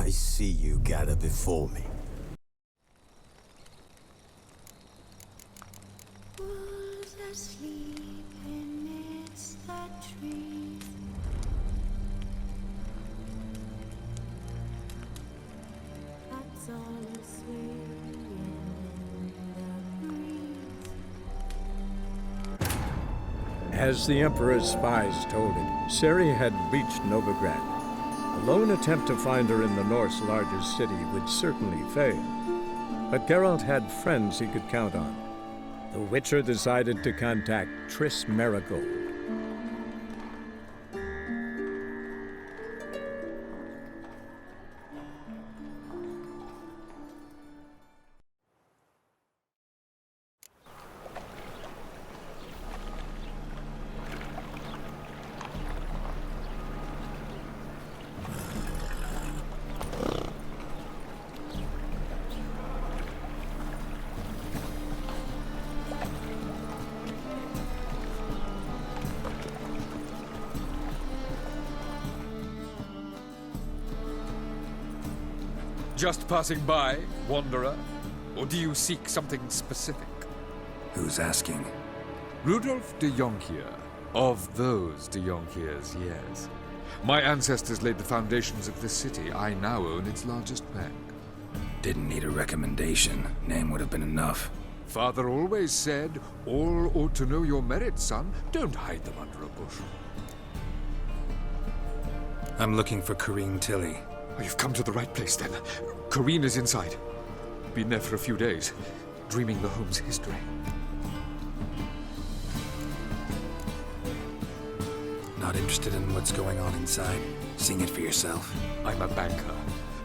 I see you gather before me. Wolves asleep amidst the trees. Bats all swaying in the breeze. As the Emperor's spies told him, Ciri had reached Novigrad. A lone attempt to find her in the North's largest city would certainly fail. But Geralt had friends he could count on. The Witcher decided to contact Triss Merigold. Just passing by, wanderer? Or do you seek something specific? Who's asking? Rudolf de Jonkheer. Of those de Jonkheers, yes. My ancestors laid the foundations of this city. I now own its largest bank. Didn't need a recommendation. Name would have been enough. Father always said, all ought to know your merits, son. Don't hide them under a bushel. I'm looking for Corrine Tilly. Oh, you've come to the right place, then. Corrine is inside. Been there for a few days, dreaming the home's history. Not interested in what's going on inside? Seeing it for yourself? I'm a banker.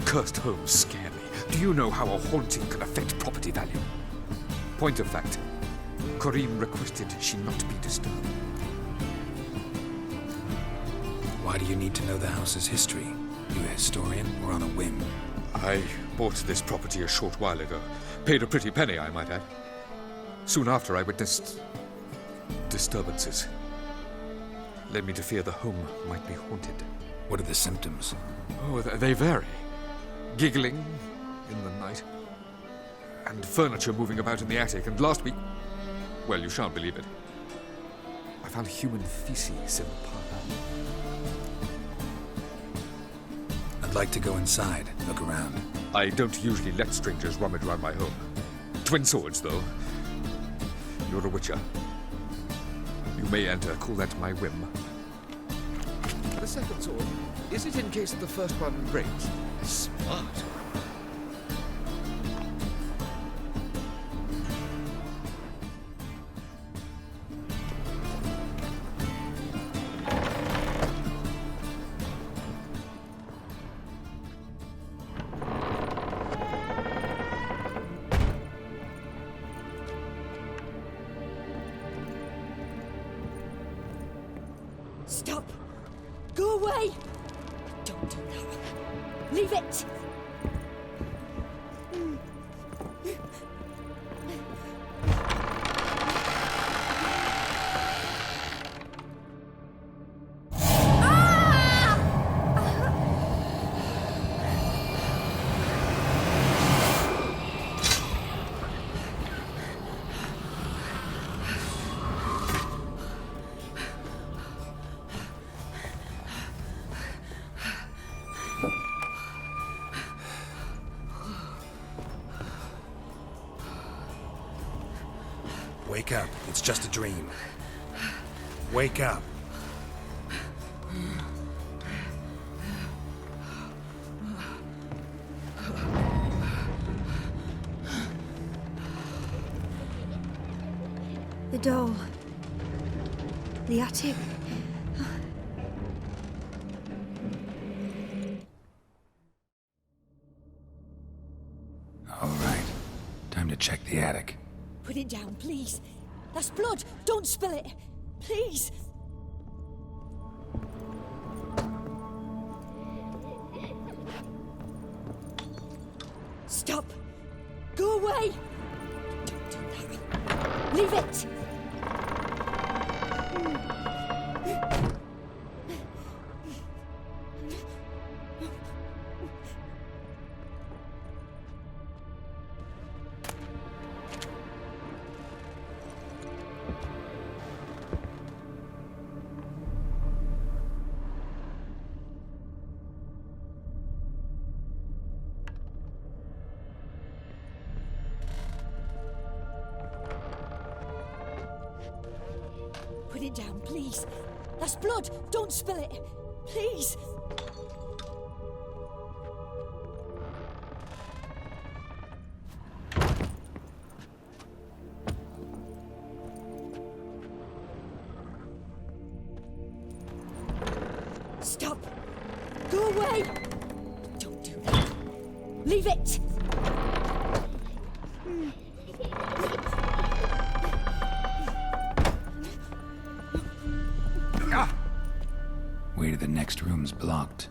Cursed homes scare me. Do you know how a haunting can affect property value? Point of fact, Corrine requested she not be disturbed. Why do you need to know the house's history? You a historian or on a whim? I bought this property a short while ago. Paid a pretty penny, I might add. Soon after, I witnessed disturbances. Led me to fear the home might be haunted. What are the symptoms? Oh, they vary. Giggling in the night. And furniture moving about in the attic. And last week, well, you shan't believe it, I found human feces in the parlor. I'd like to go inside, look around. I don't usually let strangers rummage around my home. Twin swords, though. You're a witcher. You may enter, call that my whim. The second sword, is it in case the first one breaks? Smart. Stop! Go away! Don't do that. Leave it! Wake up. It's just a dream. Wake up. The doll. The attic. All right. Time to check the attic. Put it down, please. That's blood. Don't spill it. Please. Stop. Go away. Don't do that. Leave it. down, please. That's blood. Don't spill it. Please. Stop. Go away. Don't do that. Leave it. Way to the next room's blocked.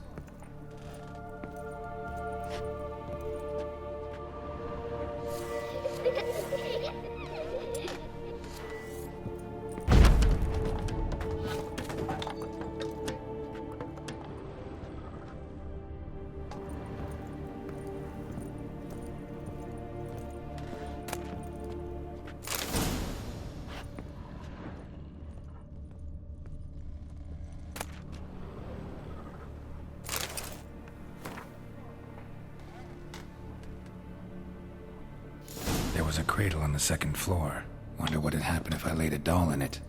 There was a cradle on the second floor. Wonder what'd happen if I laid a doll in it.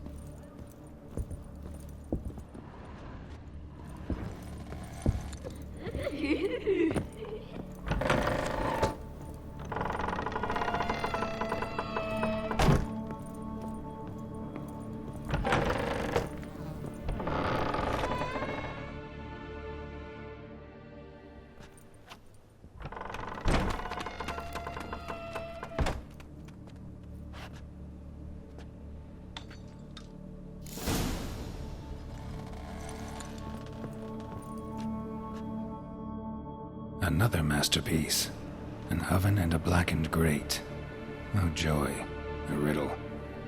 Another masterpiece. An oven and a blackened grate. Oh joy. A riddle.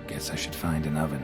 Guess I should find an oven.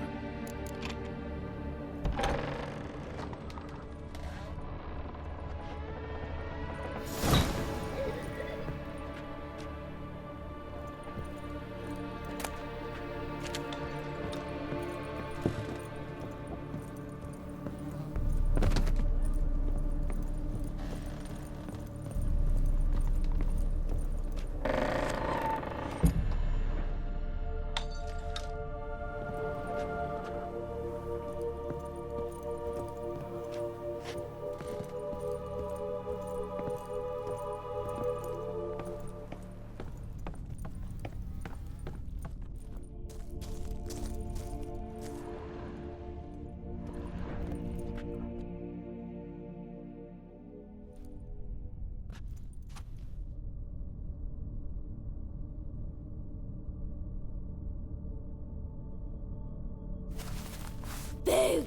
Boo!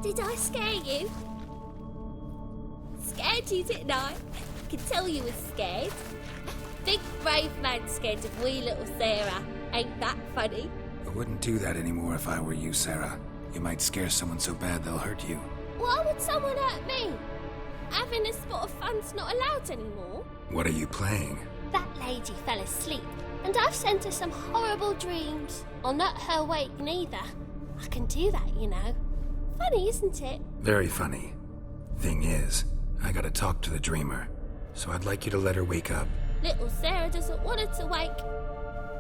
Did I scare you? Scared you, didn't I? I can tell you was scared. Big brave man scared of wee little Sarah. Ain't that funny? I wouldn't do that anymore if I were you, Sarah. You might scare someone so bad they'll hurt you. Why would someone hurt me? Having a spot of fun's not allowed anymore. What are you playing? That lady fell asleep, and I've sent her some horrible dreams. I'll not her wake neither. I can do that, you know. Funny, isn't it? Very funny. Thing is, I gotta talk to the dreamer, so I'd like you to let her wake up. Little Sarah doesn't want her to wake.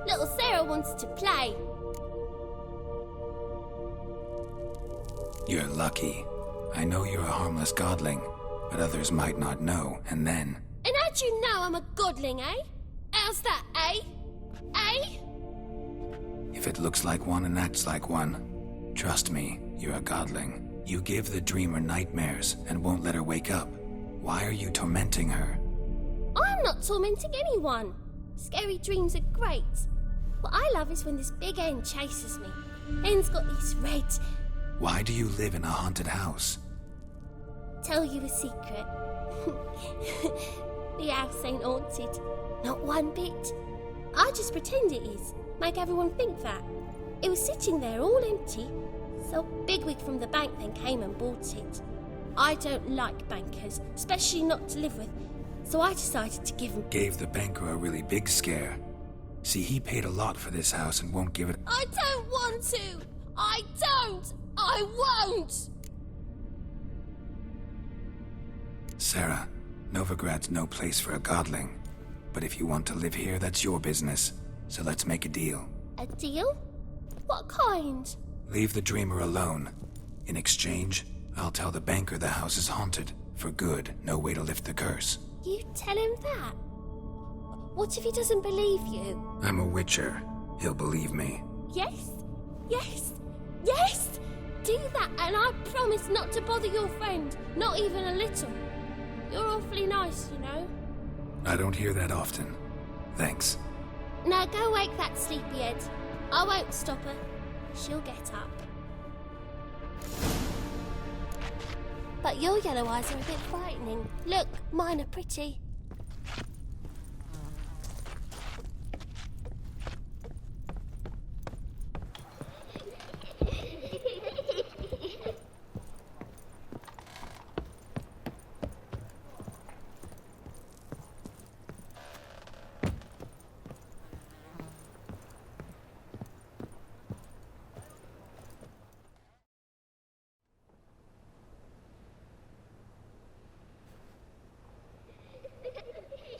Little Sarah wants to play. You're lucky. I know you're a harmless godling, but others might not know, and then... And how'd you know I'm a godling, eh? How's that, eh? Eh? If it looks like one and acts like one, trust me, you're a godling. You give the dreamer nightmares and won't let her wake up. Why are you tormenting her? I'm not tormenting anyone. Scary dreams are great. What I love is when this big hen chases me. Hen's got these red... Why do you live in a haunted house? Tell you a secret. The house ain't haunted. Not one bit. I just pretend it is. Make everyone think that. It was sitting there all empty. So Bigwig from the bank then came and bought it. I don't like bankers, especially not to live with. So I decided to give him... Gave the banker a really big scare. See, he paid a lot for this house and won't give it... I don't want to! I don't! I won't! Sarah, Novigrad's no place for a godling. But if you want to live here, that's your business. So let's make a deal. A deal? What kind? Leave the dreamer alone. In exchange, I'll tell the banker the house is haunted. For good, no way to lift the curse. You tell him that? What if he doesn't believe you? I'm a witcher. He'll believe me. Yes? Yes? Yes! Do that and I promise not to bother your friend. Not even a little. You're awfully nice, you know. I don't hear that often. Thanks. Now go wake that sleepyhead. I won't stop her. She'll get up. But your yellow eyes are a bit frightening. Look, mine are pretty.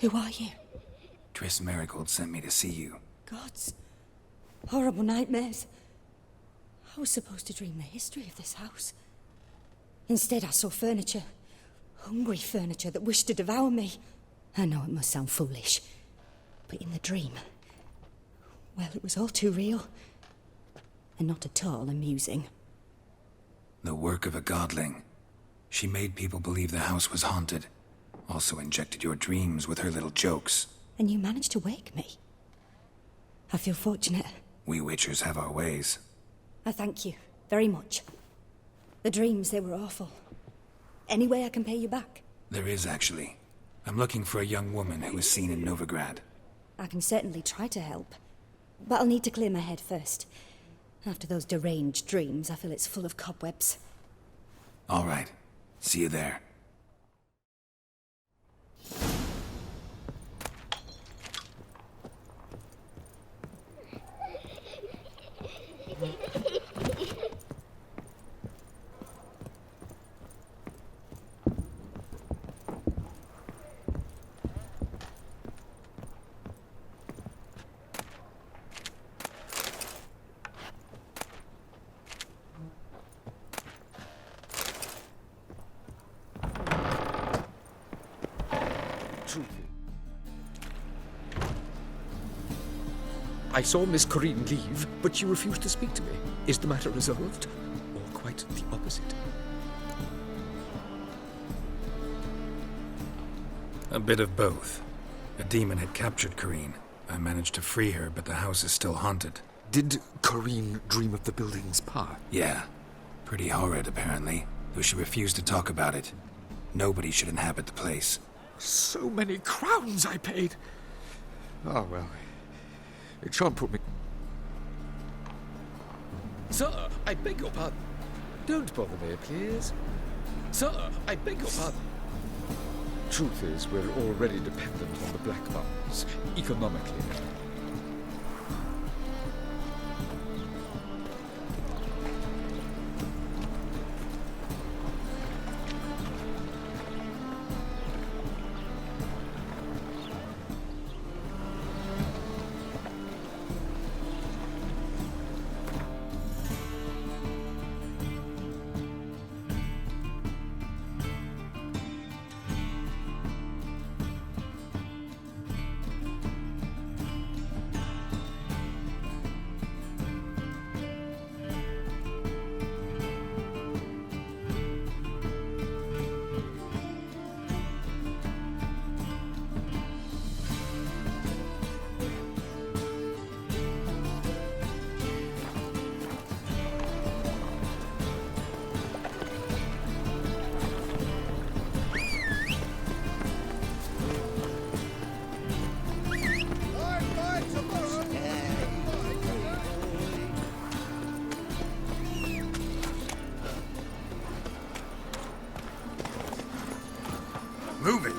Who are you? Triss Merigold sent me to see you. Gods. Horrible nightmares. I was supposed to dream the history of this house. Instead, I saw furniture. Hungry furniture that wished to devour me. I know it must sound foolish, but in the dream, well, it was all too real. And not at all amusing. The work of a godling. She made people believe the house was haunted. Also injected your dreams with her little jokes. And you managed to wake me. I feel fortunate. We witchers have our ways. I thank you very much. The dreams, they were awful. Any way I can pay you back? There is, actually. I'm looking for a young woman who was seen in Novigrad. I can certainly try to help. But I'll need to clear my head first. After those deranged dreams, I feel it's full of cobwebs. All right. See you there. I saw Miss Corinne leave, but she refused to speak to me. Is the matter resolved? Or quite the opposite? A bit of both. A demon had captured Corinne. I managed to free her, but the house is still haunted. Did Corinne dream of the building's power? Yeah. Pretty horrid, apparently, though she refused to talk about it. Nobody should inhabit the place. So many crowns I paid! Oh, well. It shan't put me... Sir, I beg your pardon. Don't bother me, please. Sir, I beg your pardon. Truth is, we're already dependent on the Black Mountains, economically. Move it!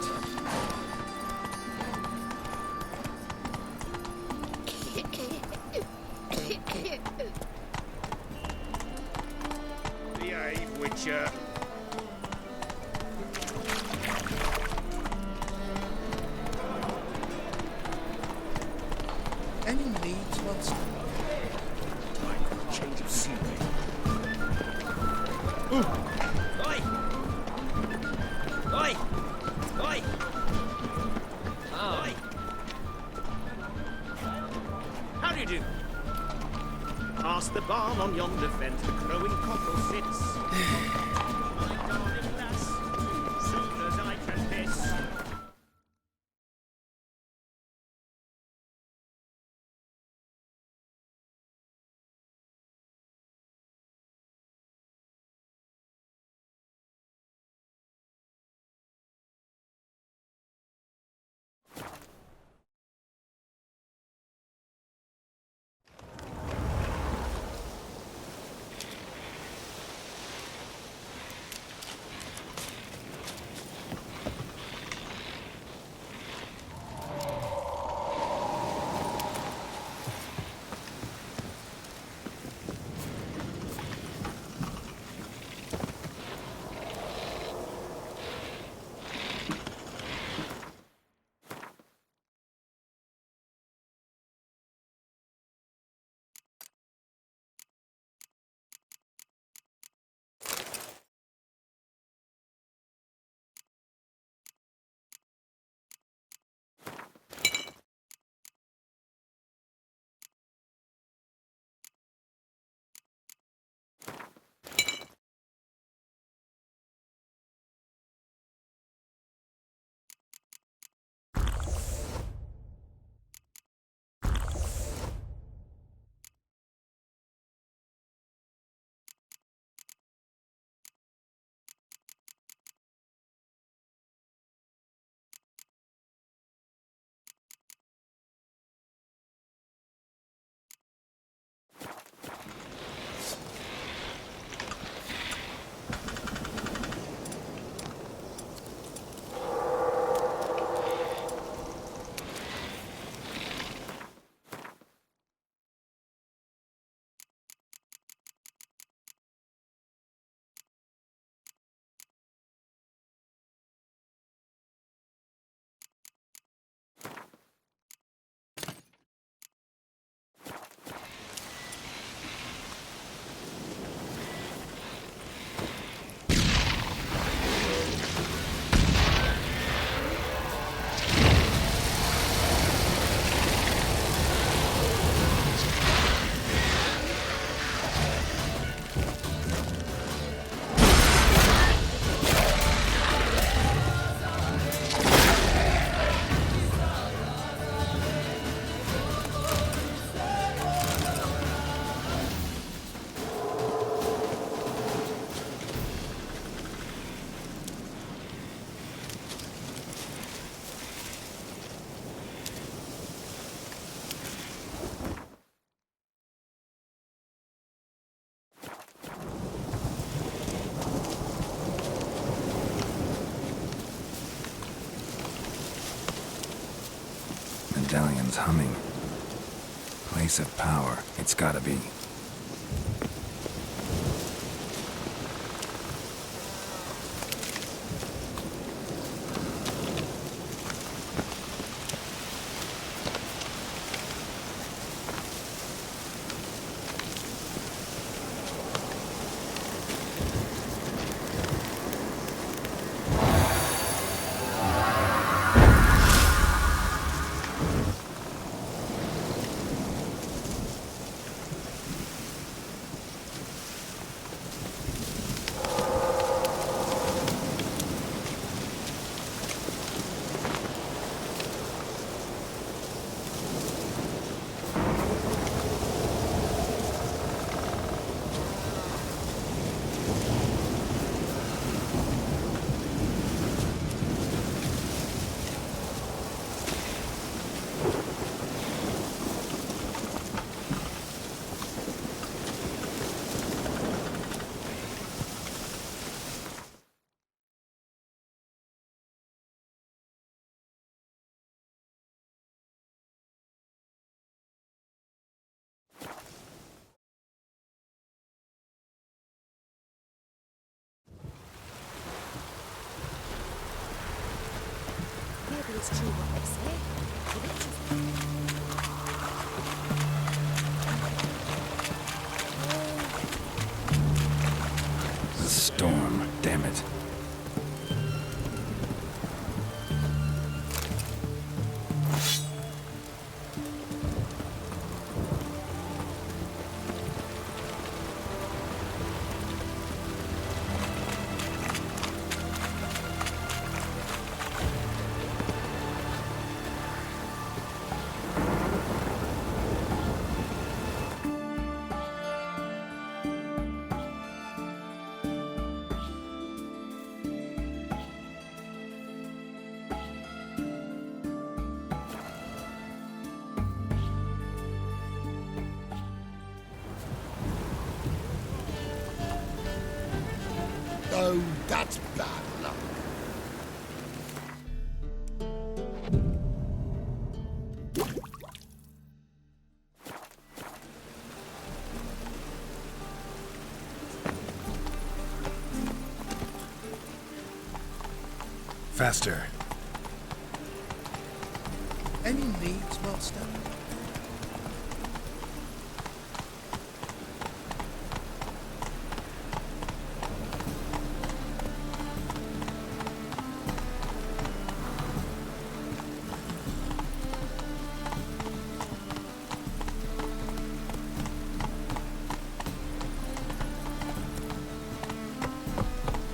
Behave, Witcher. Any needs once? Past the barn on yonder fence, the crowing cockle sits. My darling lass, soon as I can piss. Medallion's humming. Place of power, it's gotta be. Maybe it's true what they say. The storm, damn it. No, that's bad luck. Faster. Any needs, Master?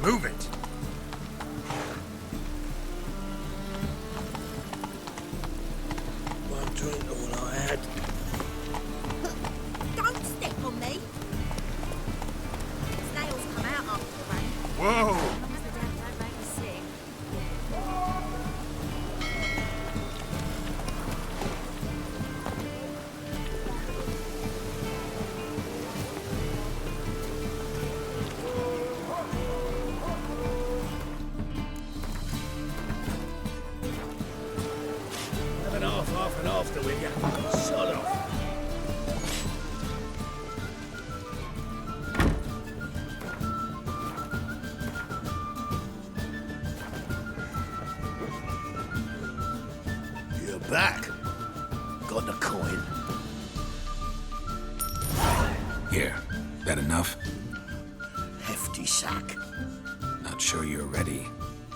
Move it! One drink all I had. Don't step on me! Snails come out after the rain. Whoa! As long as the damn don't make me sick. Have an half and after with you. Sod off. You're back. Got the coin. Here. That enough? Hefty sack. Not sure you're ready.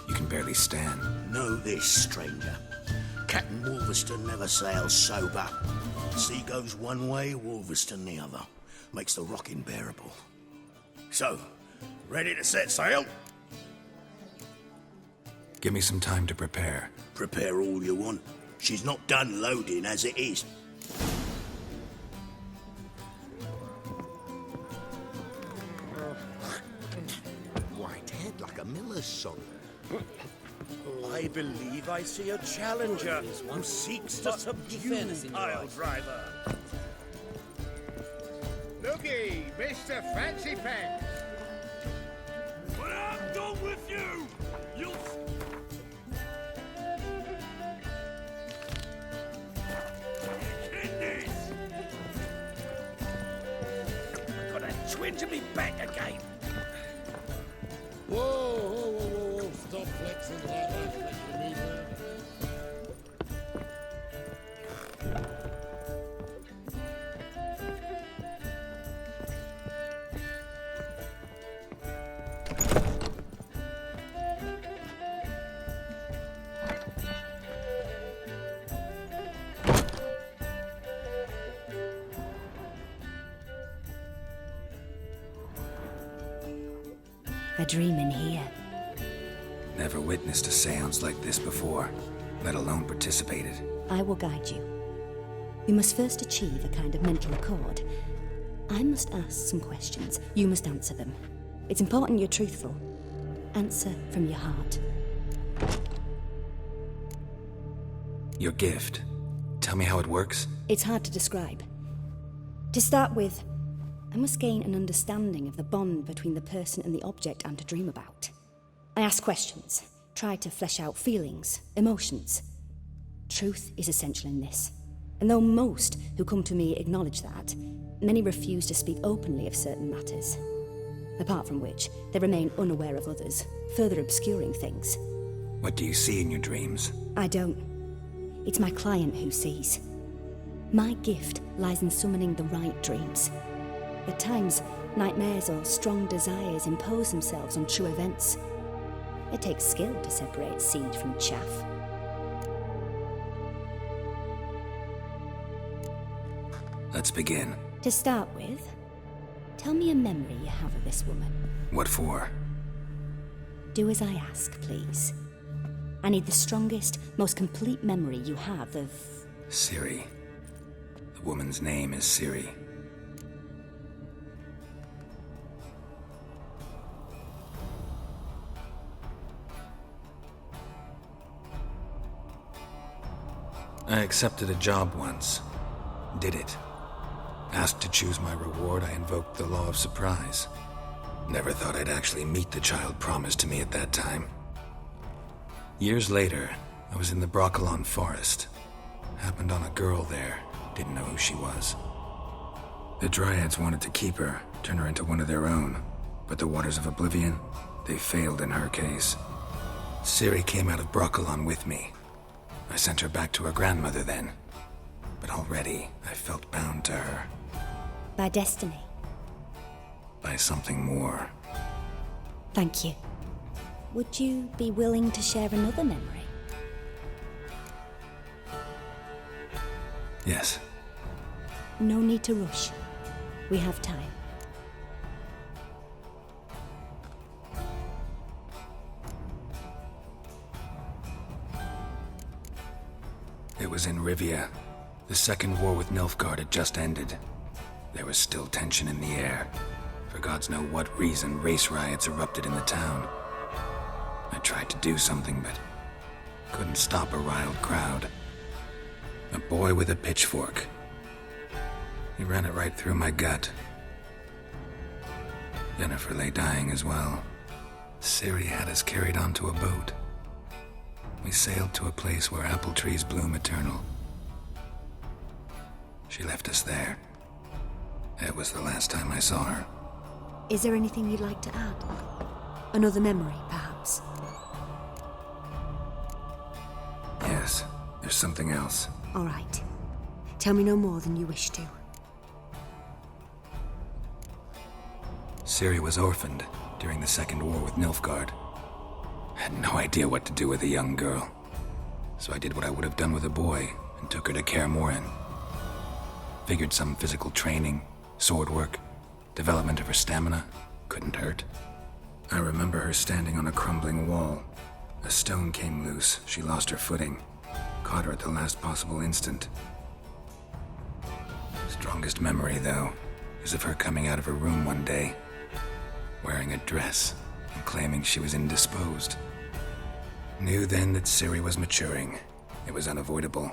You can barely stand. Know this, stranger. Captain Wolverston never sails sober. Sea goes one way, Wolverston the other. Makes the rocking bearable. So, ready to set sail? Give me some time to prepare. Prepare all you want. She's not done loading as it is. White head like a miller's son. I believe I see a challenger who seeks to subdue Pile Driver. Looky, Mr. Fancy Pants. When I'm done with you, you'll... Kidneys! Got a twinge of me back again. Whoa. Stop flexing like that, Mr. Meaver. A dream in here. Never witnessed a seance like this before, let alone participated. I will guide you. You must first achieve a kind of mental accord. I must ask some questions. You must answer them. It's important you're truthful. Answer from your heart. Your gift. Tell me how it works. It's hard to describe. To start with, I must gain an understanding of the bond between the person and the object I'm to dream about. I ask questions, try to flesh out feelings, emotions. Truth is essential in this. And though most who come to me acknowledge that, many refuse to speak openly of certain matters. Apart from which, they remain unaware of others, further obscuring things. What do you see in your dreams? I don't. It's my client who sees. My gift lies in summoning the right dreams. At times, nightmares or strong desires impose themselves on true events. It takes skill to separate seed from chaff. Let's begin. To start with, tell me a memory you have of this woman. What for? Do as I ask, please. I need the strongest, most complete memory you have of... Ciri. The woman's name is Ciri. I accepted a job once. Did it. Asked to choose my reward, I invoked the law of surprise. Never thought I'd actually meet the child promised to me at that time. Years later, I was in the Broccolon forest. Happened on a girl there. Didn't know who she was. The Dryads wanted to keep her, turn her into one of their own. But the Waters of Oblivion, they failed in her case. Ciri came out of Broccolon with me. I sent her back to her grandmother then. But already, I felt bound to her. By destiny. By something more. Thank you. Would you be willing to share another memory? Yes. No need to rush. We have time. It was in Rivia. The second war with Nilfgaard had just ended. There was still tension in the air. For gods know what reason, race riots erupted in the town. I tried to do something, but couldn't stop a riled crowd. A boy with a pitchfork. He ran it right through my gut. Yennefer lay dying as well. Ciri had us carried onto a boat. We sailed to a place where apple trees bloom eternal. She left us there. It was the last time I saw her. Is there anything you'd like to add? Another memory, perhaps? Yes, there's something else. All right. Tell me no more than you wish to. Ciri was orphaned during the Second War with Nilfgaard. Had no idea what to do with a young girl. So I did what I would have done with a boy and took her to Kaer Morhen. Figured some physical training, sword work, development of her stamina couldn't hurt. I remember her standing on a crumbling wall. A stone came loose, she lost her footing. Caught her at the last possible instant. Strongest memory, though, is of her coming out of her room one day, wearing a dress and claiming she was indisposed. Knew then that Ciri was maturing. It was unavoidable.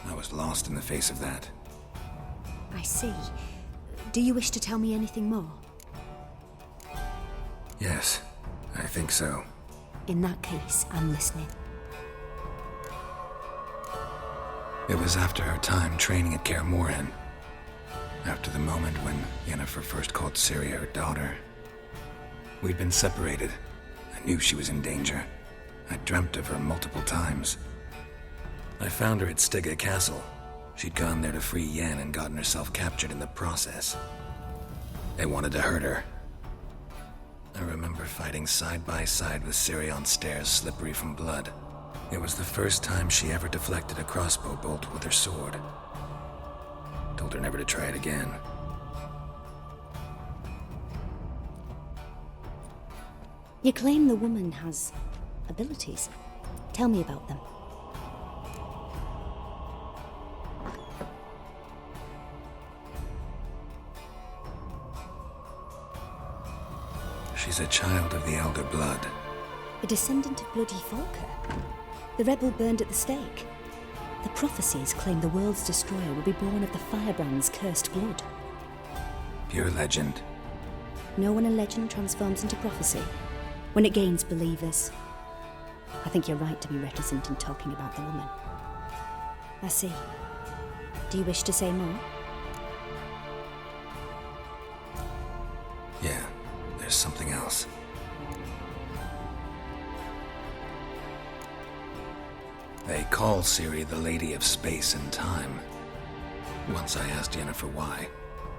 I was lost in the face of that. I see. Do you wish to tell me anything more? Yes, I think so. In that case, I'm listening. It was after her time training at Kaer Morhen. After the moment when Yennefer first called Ciri her daughter. We'd been separated. I knew she was in danger. I dreamt of her multiple times. I found her at Stygga Castle. She'd gone there to free Yen and gotten herself captured in the process. They wanted to hurt her. I remember fighting side by side with Ciri on stairs slippery from blood. It was the first time she ever deflected a crossbow bolt with her sword. Told her never to try it again. You claim the woman has abilities. Tell me about them. She's a child of the Elder Blood. A descendant of bloody Volker. The rebel burned at the stake. The prophecies claim the world's destroyer will be born of the firebrand's cursed blood. Pure legend. No one in legend transforms into prophecy when it gains believers. I think you're right to be reticent in talking about the woman. I see. Do you wish to say more? Yeah, there's something else. They call Ciri the Lady of Space and Time. Once I asked Yennefer why.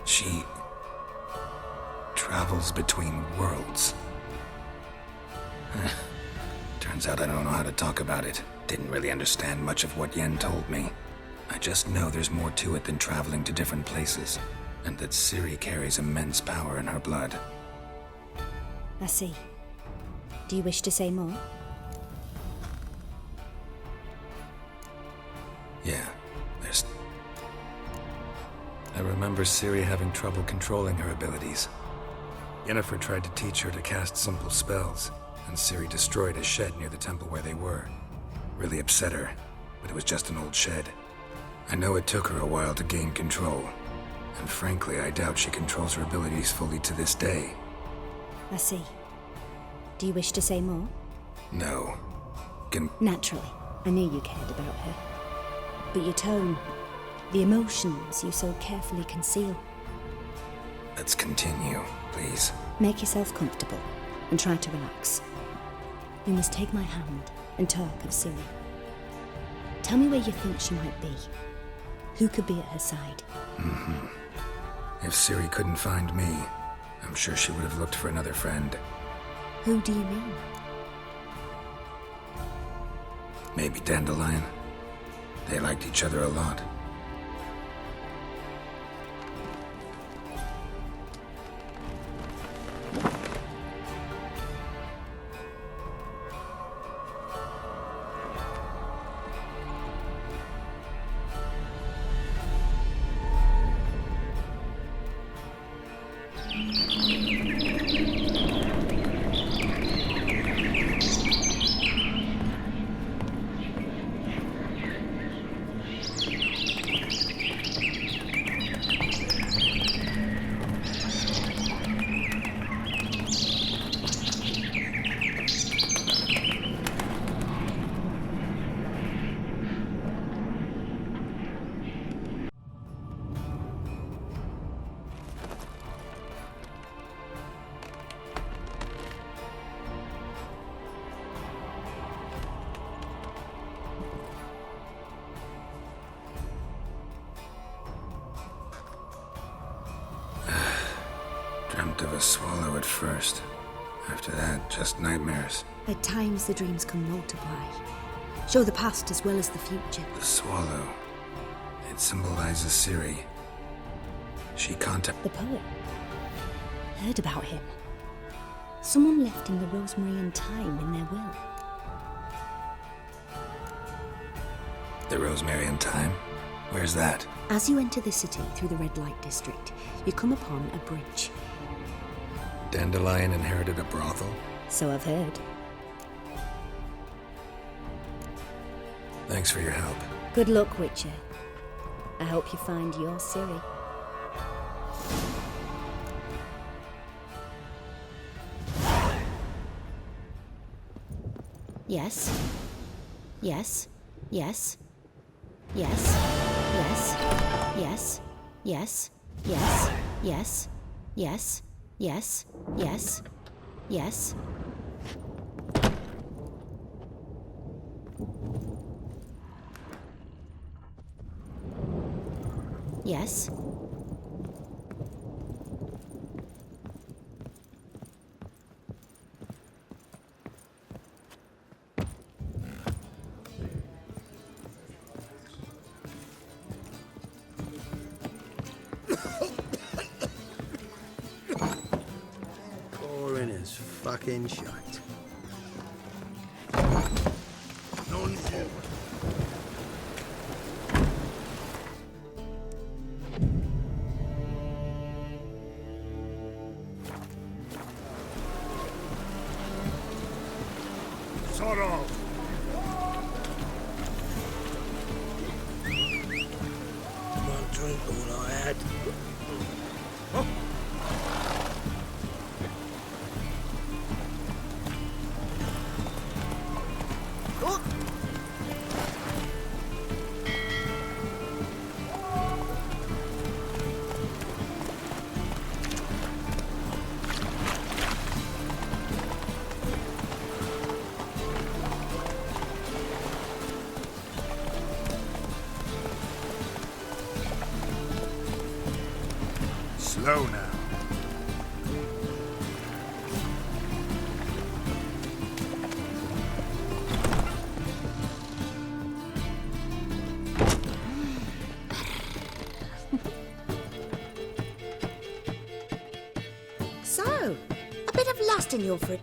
She travels between worlds. Turns out I don't know how to talk about it. Didn't really understand much of what Yen told me. I just know there's more to it than traveling to different places, and that Ciri carries immense power in her blood. I see. Do you wish to say more? Yeah, there's... I remember Ciri having trouble controlling her abilities. Yennefer tried to teach her to cast simple spells, and Ciri destroyed a shed near the temple where they were. Really upset her, but it was just an old shed. I know it took her a while to gain control, and frankly, I doubt she controls her abilities fully to this day. I see. Do you wish to say more? No. Naturally. I knew you cared about her. But your tone, the emotions you so carefully conceal. Let's continue, please. Make yourself comfortable and try to relax. You must take my hand and talk of Ciri. Tell me where you think she might be. Who could be at her side? If Ciri couldn't find me, I'm sure she would have looked for another friend. Who do you mean? Maybe Dandelion. They liked each other a lot. Dreamt of a swallow at first. After that, just nightmares. At times the dreams can multiply. Show the past as well as the future. The swallow. It symbolizes Ciri. She The poet. Heard about him. Someone left him the rosemary and thyme in their will. The rosemary and thyme? Where's that? As you enter the city through the red light district, you come upon a bridge. Dandelion inherited a brothel? So I've heard. Thanks for your help. Good luck, Witcher. I hope you find your Ciri. Yes. Yes. Yes. Yes. Yes. Yes. Yes. Yes. Yes. Yes. Yes. Yes. Yes. Yes. Pouring his fucking shite. None forward. Sorrow! One drink, all I had. Slow now. So, a bit of lust in your fruit.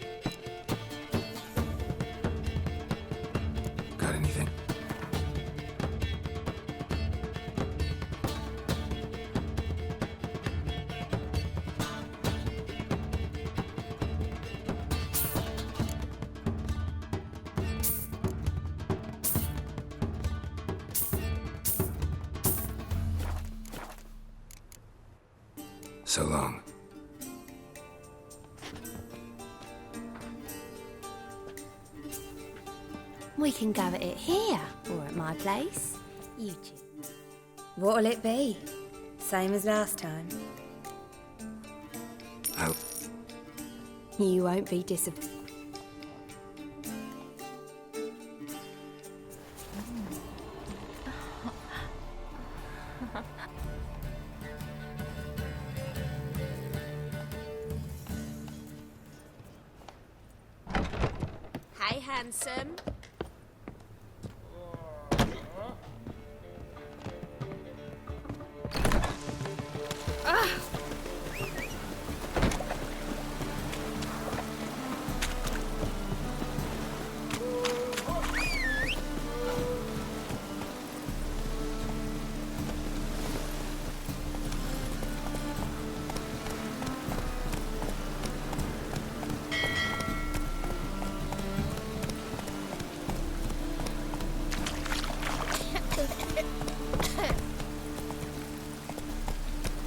Got anything? So long. We can go at it here, or at my place. You choose. What'll it be? Same as last time? I'll... You won't be disappointed. Hey, handsome.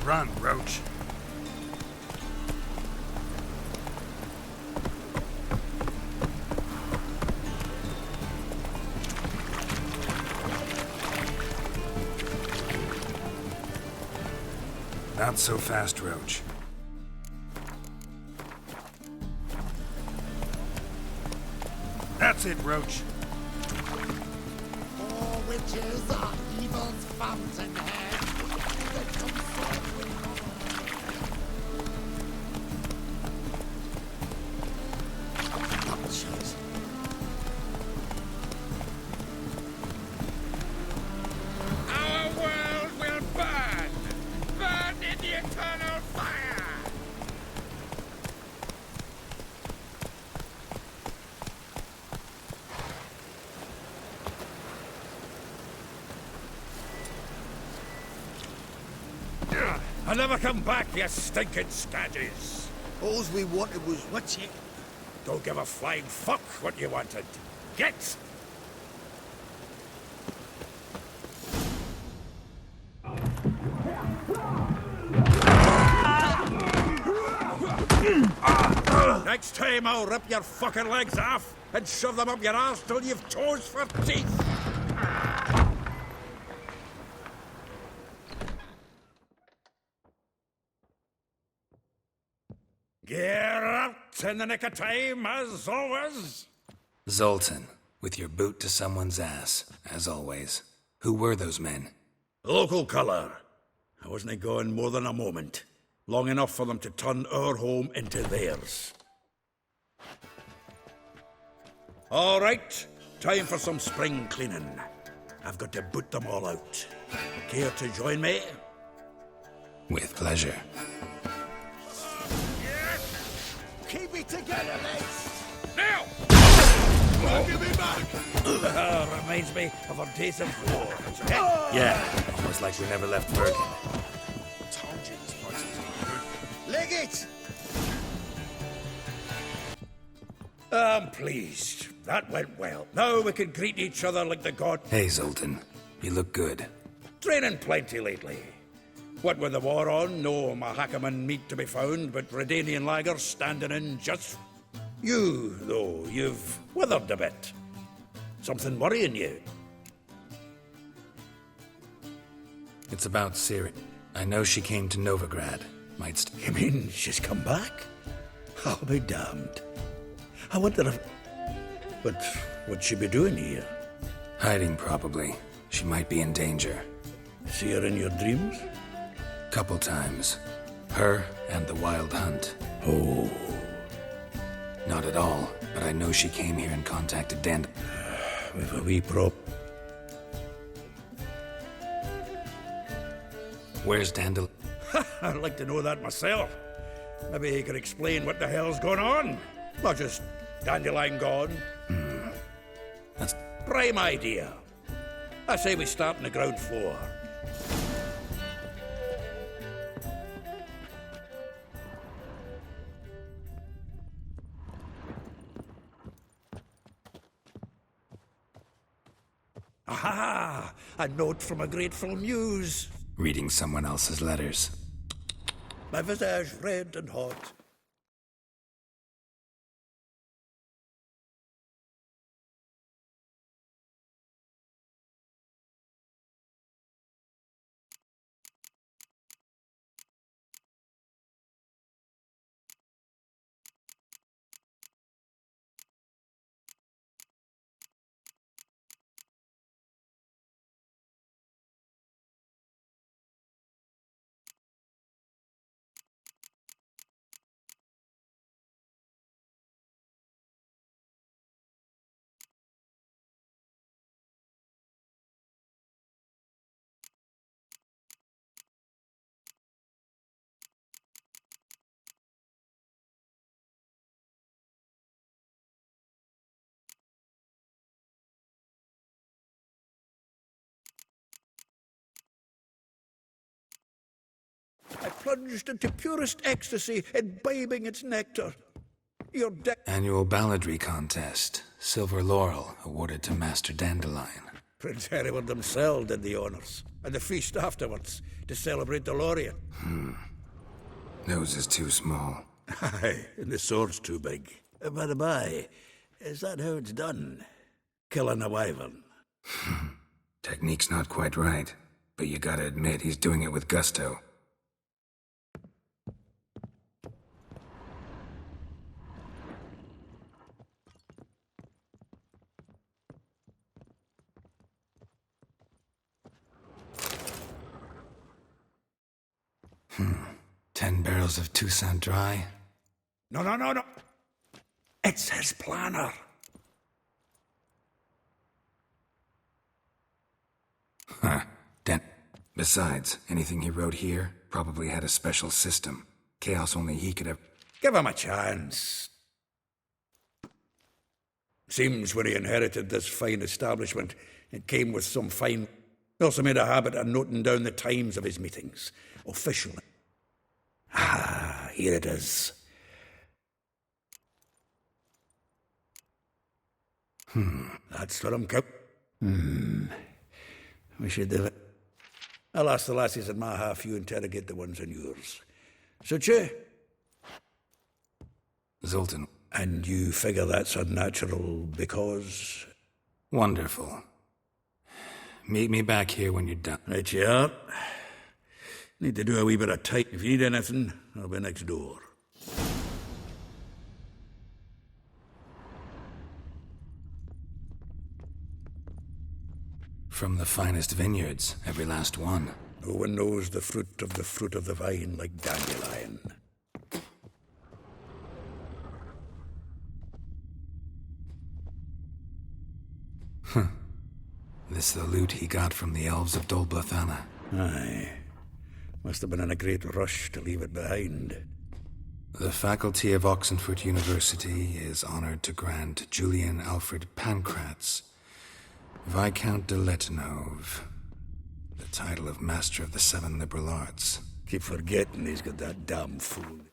Run, Roach. Not so fast, Roach. That's it, Roach. All witches are evil's fountainhead. They consort with Vultures. Our world will burn! Burn in the eternal fire! I'll never come back, you stinking stagges. All we wanted was what's it? Don't give a flying fuck what you wanted. Get! Next time I'll rip your fucking legs off and shove them up your arse till you've toes for teeth. Get out in the nick of time, as always. Zoltan, with your boot to someone's ass, as always. Who were those men? Local colour. I wasn't gone more than a moment. Long enough for them to turn our home into theirs. All right, time for some spring cleaning. I've got to boot them all out. Care to join me? With pleasure. Keep it together, lads! Now! Give me back! Reminds me of our days of war. Yeah, almost like we never left Birkin. Told you this place was good. Leg it! I'm pleased. That went well. Now we can greet each other like the god. Hey, Zoltan. You look good. Training plenty lately. What with the war on, no Mahakaman meat to be found, but Redanian lagers standing in just... You, though, you've withered a bit. Something worrying you? It's about Ciri. I know she came to Novigrad. You mean she's come back? I'll be damned. I wonder if... But what'd she be doing here? Hiding, probably. She might be in danger. See her in your dreams? Couple times. Her and the Wild Hunt. Oh. Not at all, but I know she came here and contacted Dan. With a wee prop. Where's Dandel? I'd like to know that myself. Maybe he could explain what the hell's going on. Not just Dandelion gone. That's... Prime idea. I say we start on the ground floor. Aha! A note from a grateful muse. Reading someone else's letters. My visage red and hot. plunged into purest ecstasy, imbibing its nectar. Your Annual balladry contest. Silver laurel awarded to Master Dandelion. Prince Hereward himself did the honors, and the feast afterwards, to celebrate the laureate. Nose is too small. Aye, and the sword's too big. By the by, is that how it's done? Killing a wyvern? Technique's not quite right, but you gotta admit he's doing it with gusto. Hmm. 10 barrels of Toussaint Dry? No. It's his planner. Huh. Besides, anything he wrote here probably had a special system. Chaos only he could have... Give him a chance. Seems when he inherited this fine establishment, it came with some fine... He also made a habit of noting down the times of his meetings. Officially. Ah, here it is. That's what I'm We should have it. I'll ask the lassies in my half, you interrogate the ones in yours. Suche? Zoltan. And you figure that's unnatural because... Wonderful. Meet me back here when you're done. Right you are. Need to do a wee bit of tight. If you need anything, I'll be next door. From the finest vineyards, every last one. No one knows the fruit of the vine like Dandelion. This the loot he got from the elves of Dol Blathanna. Aye. Must have been in a great rush to leave it behind. The faculty of Oxenford University is honored to grant Julian Alfred Pancratz, Viscount de Letonov, the title of Master of the Seven Liberal Arts. Keep forgetting he's got that damn food.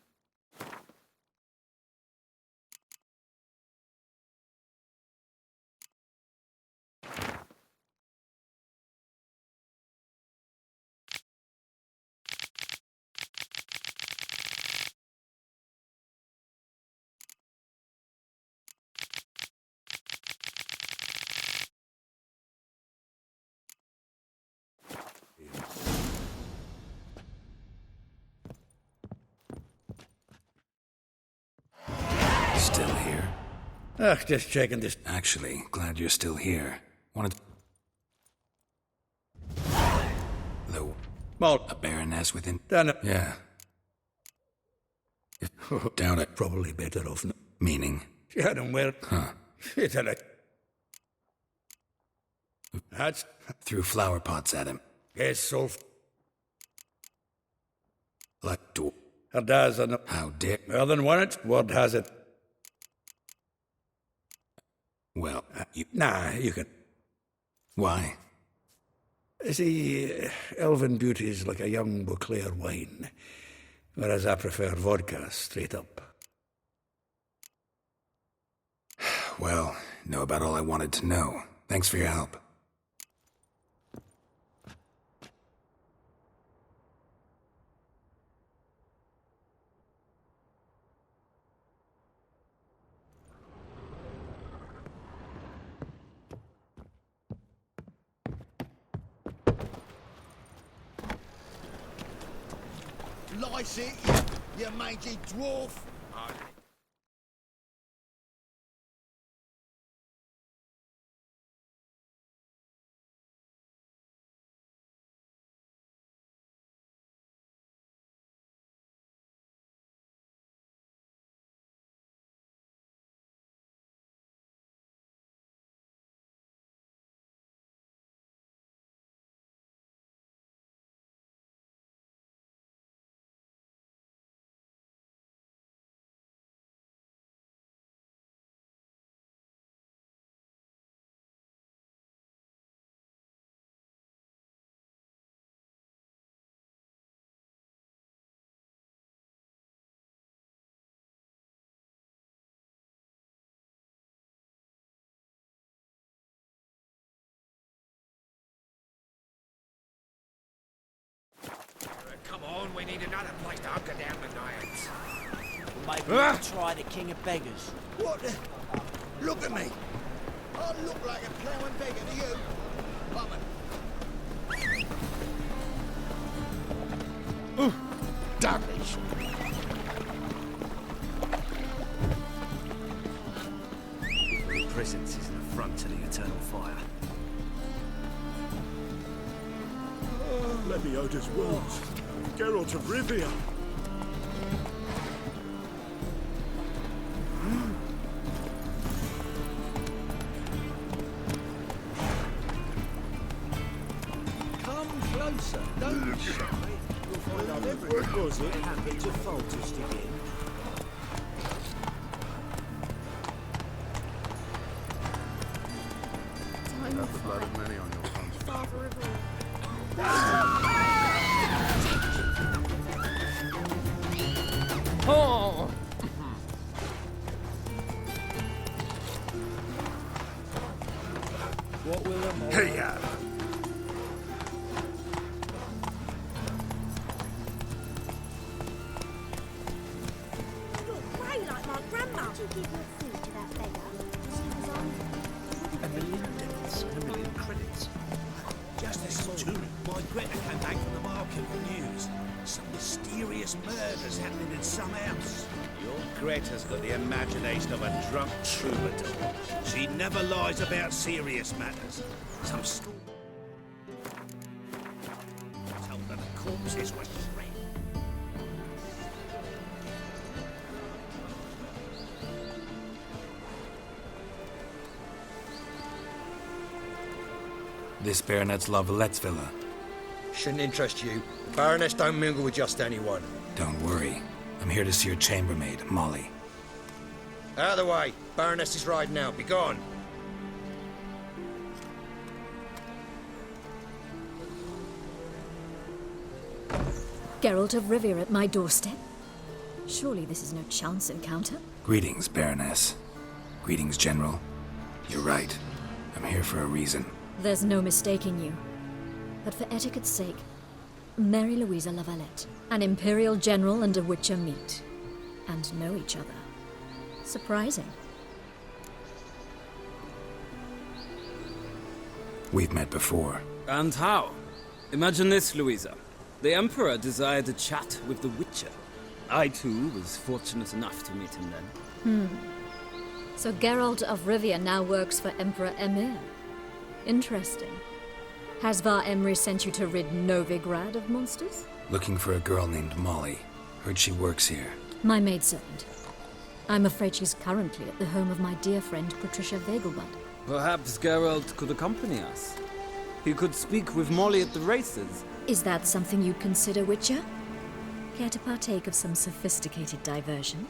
Still here? Just checking this. Actually, glad you're still here. Wanted... Though... Well, a baroness within... Done it. Yeah. Doubt it. Probably better off not. Meaning? She had him where... Huh. It's a... That's... Threw flower pots at him. Yes, so... Like do... Her dad's on the... How dare... More than one it, word has it. Well, you... Nah, you can... Why? See, elven beauty's like a young Beauclair wine, whereas I prefer vodka straight up. Well, know about all I wanted to know. Thanks for your help. Lice it, you mangy dwarf! on, we need another place to hunker down the Naiads. Maybe we'll try the King of Beggars. What the? Look at me. I look like a ploughing beggar to you. Bummer. Damage. The presence is an affront to the eternal fire. Lebioda's wounds. Geralt of Rivia. Come closer, don't be shy. You'll find out everything was it happened to Foltest again. That's the blood of many on your hands. Father of all. Oh! What will the more? Hey, yeah. You're grey like my grandma. Did you give your food to that beggar? Because he was on. $1 million debits and $1 million credits. Just this morning, my Greta came back from the market with news. Some mysterious murders happening in some house. Your Greta's got the imagination of a drunk troubadour. She never lies about serious matters. Some school told her the corpses were shredded. This Baronet's La Vallette's villa. Shouldn't interest you. The Baroness don't mingle with just anyone. Don't worry. I'm here to see your chambermaid, Molly. Out of the way. Baroness is riding out. Be gone. Geralt of Rivia at my doorstep? Surely this is no chance encounter? Greetings, Baroness. Greetings, General. You're right. I'm here for a reason. There's no mistaking you. But for etiquette's sake, Mary Louisa La Valette, an Imperial General and a Witcher meet. And know each other. Surprising. We've met before. And how? Imagine this, Louisa. The Emperor desired a chat with the Witcher. I, too, was fortunate enough to meet him then. So Geralt of Rivia now works for Emperor Emhyr. Interesting. Has Var Emry sent you to rid Novigrad of monsters? Looking for a girl named Molly. Heard she works here. My maidservant. I'm afraid she's currently at the home of my dear friend Patricia Vegelbud. Perhaps Geralt could accompany us. He could speak with Molly at the races. Is that something you'd consider, Witcher? Care to partake of some sophisticated diversion?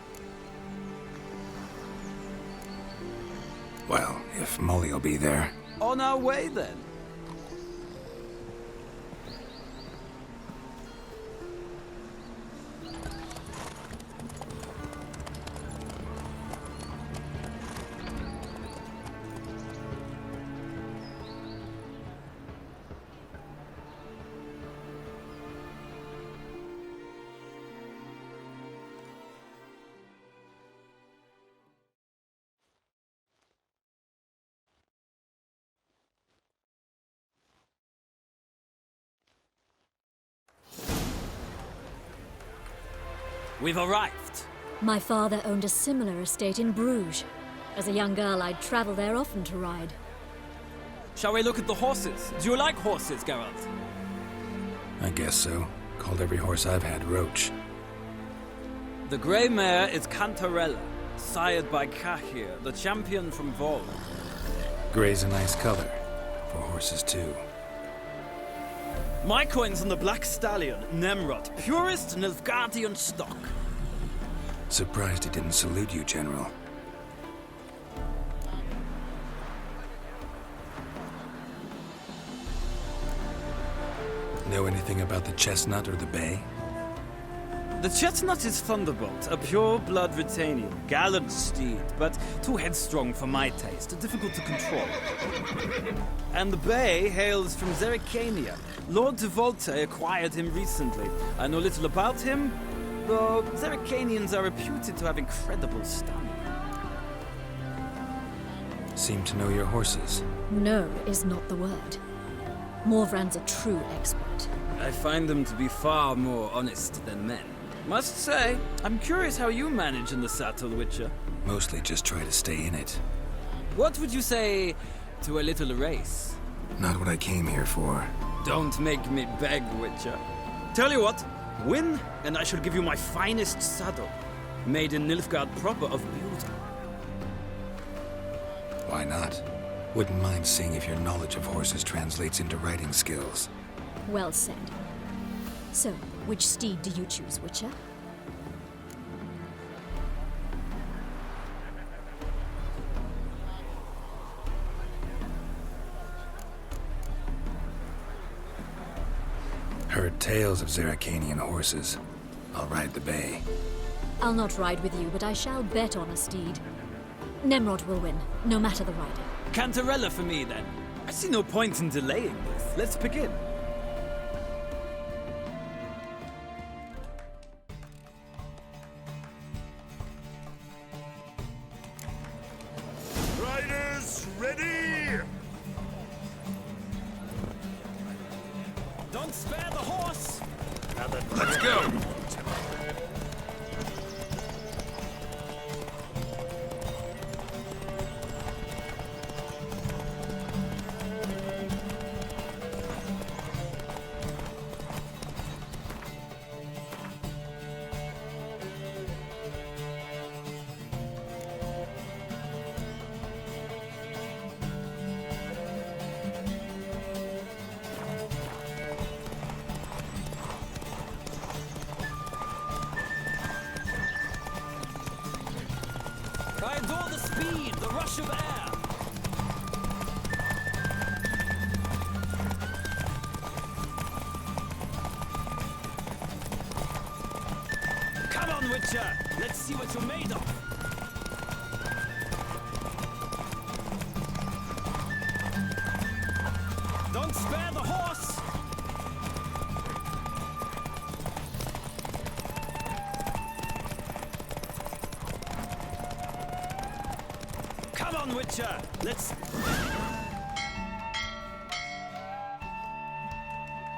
Well, if Molly'll be there. On our way, then. We've arrived. My father owned a similar estate in Bruges. As a young girl, I'd travel there often to ride. Shall we look at the horses? Do you like horses, Geralt? I guess so. Called every horse I've had Roach. The grey mare is Cantarella, sired by Cahir, the champion from Vol. Grey's a nice color. For horses, too. My coin's on the Black Stallion, Nemrod, purest Nilfgaardian stock. Surprised he didn't salute you, General. Know anything about the Chestnut or the Bay? The Chestnut is Thunderbolt, a pure-blood Retanian, gallant steed, but too headstrong for my taste, difficult to control. And the Bay hails from Zerrikania. Lord de Volte acquired him recently. I know little about him, though Zerrikanians are reputed to have incredible stamina. Seem to know your horses. No is not the word. Morvran's a true expert. I find them to be far more honest than men. Must say, I'm curious how you manage in the saddle, Witcher. Mostly just try to stay in it. What would you say to a little race? Not what I came here for. Don't make me beg, Witcher. Tell you what, win, and I shall give you my finest saddle, made in Nilfgaard proper of beauty. Why not? Wouldn't mind seeing if your knowledge of horses translates into riding skills. Well said. So, which steed do you choose, Witcher? Heard tales of Zerrikanian horses. I'll ride the bay. I'll not ride with you, but I shall bet on a steed. Nemrod will win, no matter the rider. Cantarella for me, then. I see no point in delaying this. Let's begin. Riders, ready! Don't spare the horse! Let's go! I adore the speed, the rush of air. Come on, Witcher. Let's see what you're made of. Don't spare the horse. Come on, Witcher! Let's...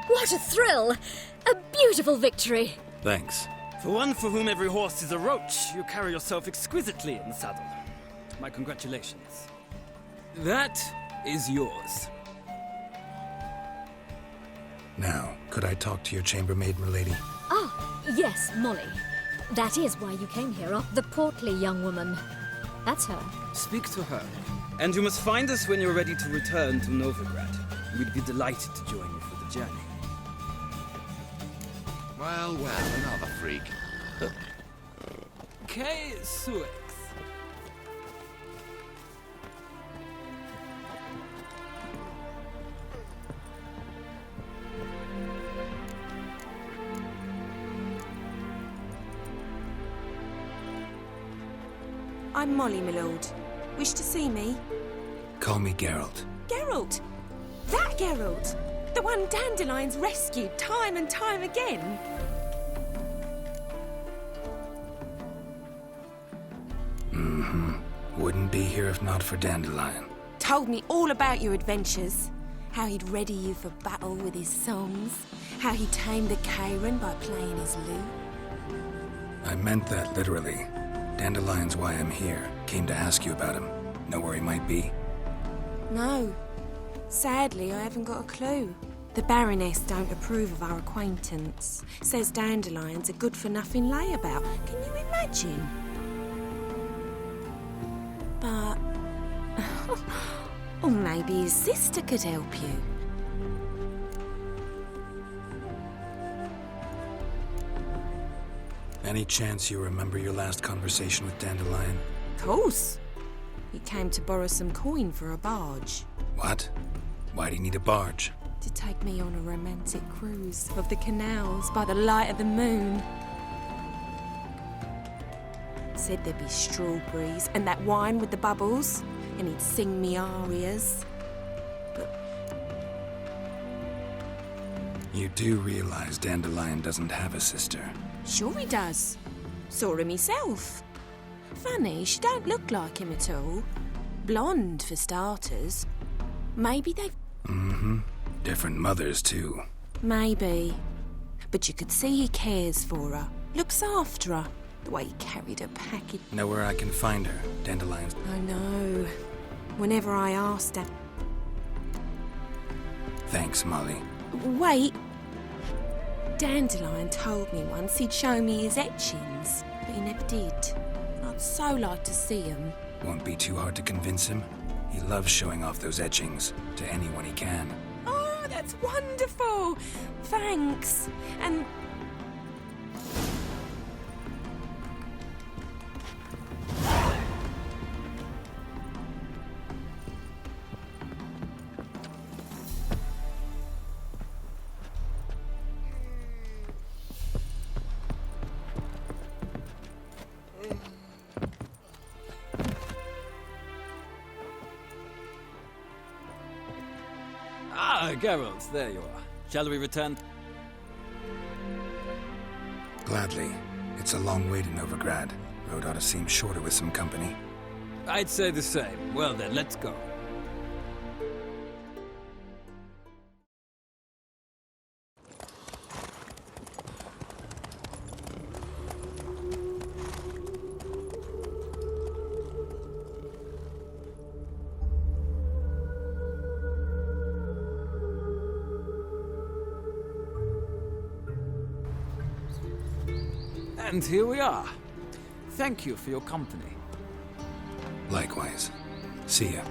What a thrill! A beautiful victory! Thanks. For one for whom every horse is a roach, you carry yourself exquisitely in the saddle. My congratulations. That is yours. Now, could I talk to your chambermaid, milady? Ah, yes, Molly. That is why you came here, the portly young woman. That's her. Speak to her. And you must find us when you're ready to return to Novigrad. We'd be delighted to join you for the journey. Well, another freak. Kay Suix. I'm Molly, my lord. Wish to see me? Call me Geralt. Geralt! That Geralt! The one Dandelion's rescued time and time again! Wouldn't be here if not for Dandelion. Told me all about your adventures. How he'd ready you for battle with his songs. How he tamed the Karen by playing his lute. I meant that literally. Dandelion's why I'm here. Came to ask you about him. Know where he might be? No. Sadly, I haven't got a clue. The Baroness don't approve of our acquaintance. Says Dandelion's a good-for-nothing layabout. Can you imagine? But... or maybe his sister could help you. Any chance you remember your last conversation with Dandelion? Of course. He came to borrow some coin for a barge. What? Why do you need a barge? To take me on a romantic cruise of the canals by the light of the moon. said there'd be strawberries and that wine with the bubbles, and he'd sing me arias. You do realize Dandelion doesn't have a sister. Sure he does. Saw her myself. Funny, she don't look like him at all. Blonde, for starters. Maybe they've... Mm-hmm. Different mothers, too. Maybe. But you could see he cares for her. Looks after her. The way he carried her package. Know where I can find her, Dandelion's... I know. Whenever I asked her... Thanks, Molly. Wait. Dandelion told me once he'd show me his etchings, but he never did. I'd so like to see them. Won't be too hard to convince him. He loves showing off those etchings to anyone he can. Oh, that's wonderful! Thanks. And... Ah, Geralt, there you are. Shall we return? Gladly. It's a long way to Novigrad. Road ought to seem shorter with some company. I'd say the same. Well then, let's go. And here we are. Thank you for your company. Likewise. See ya.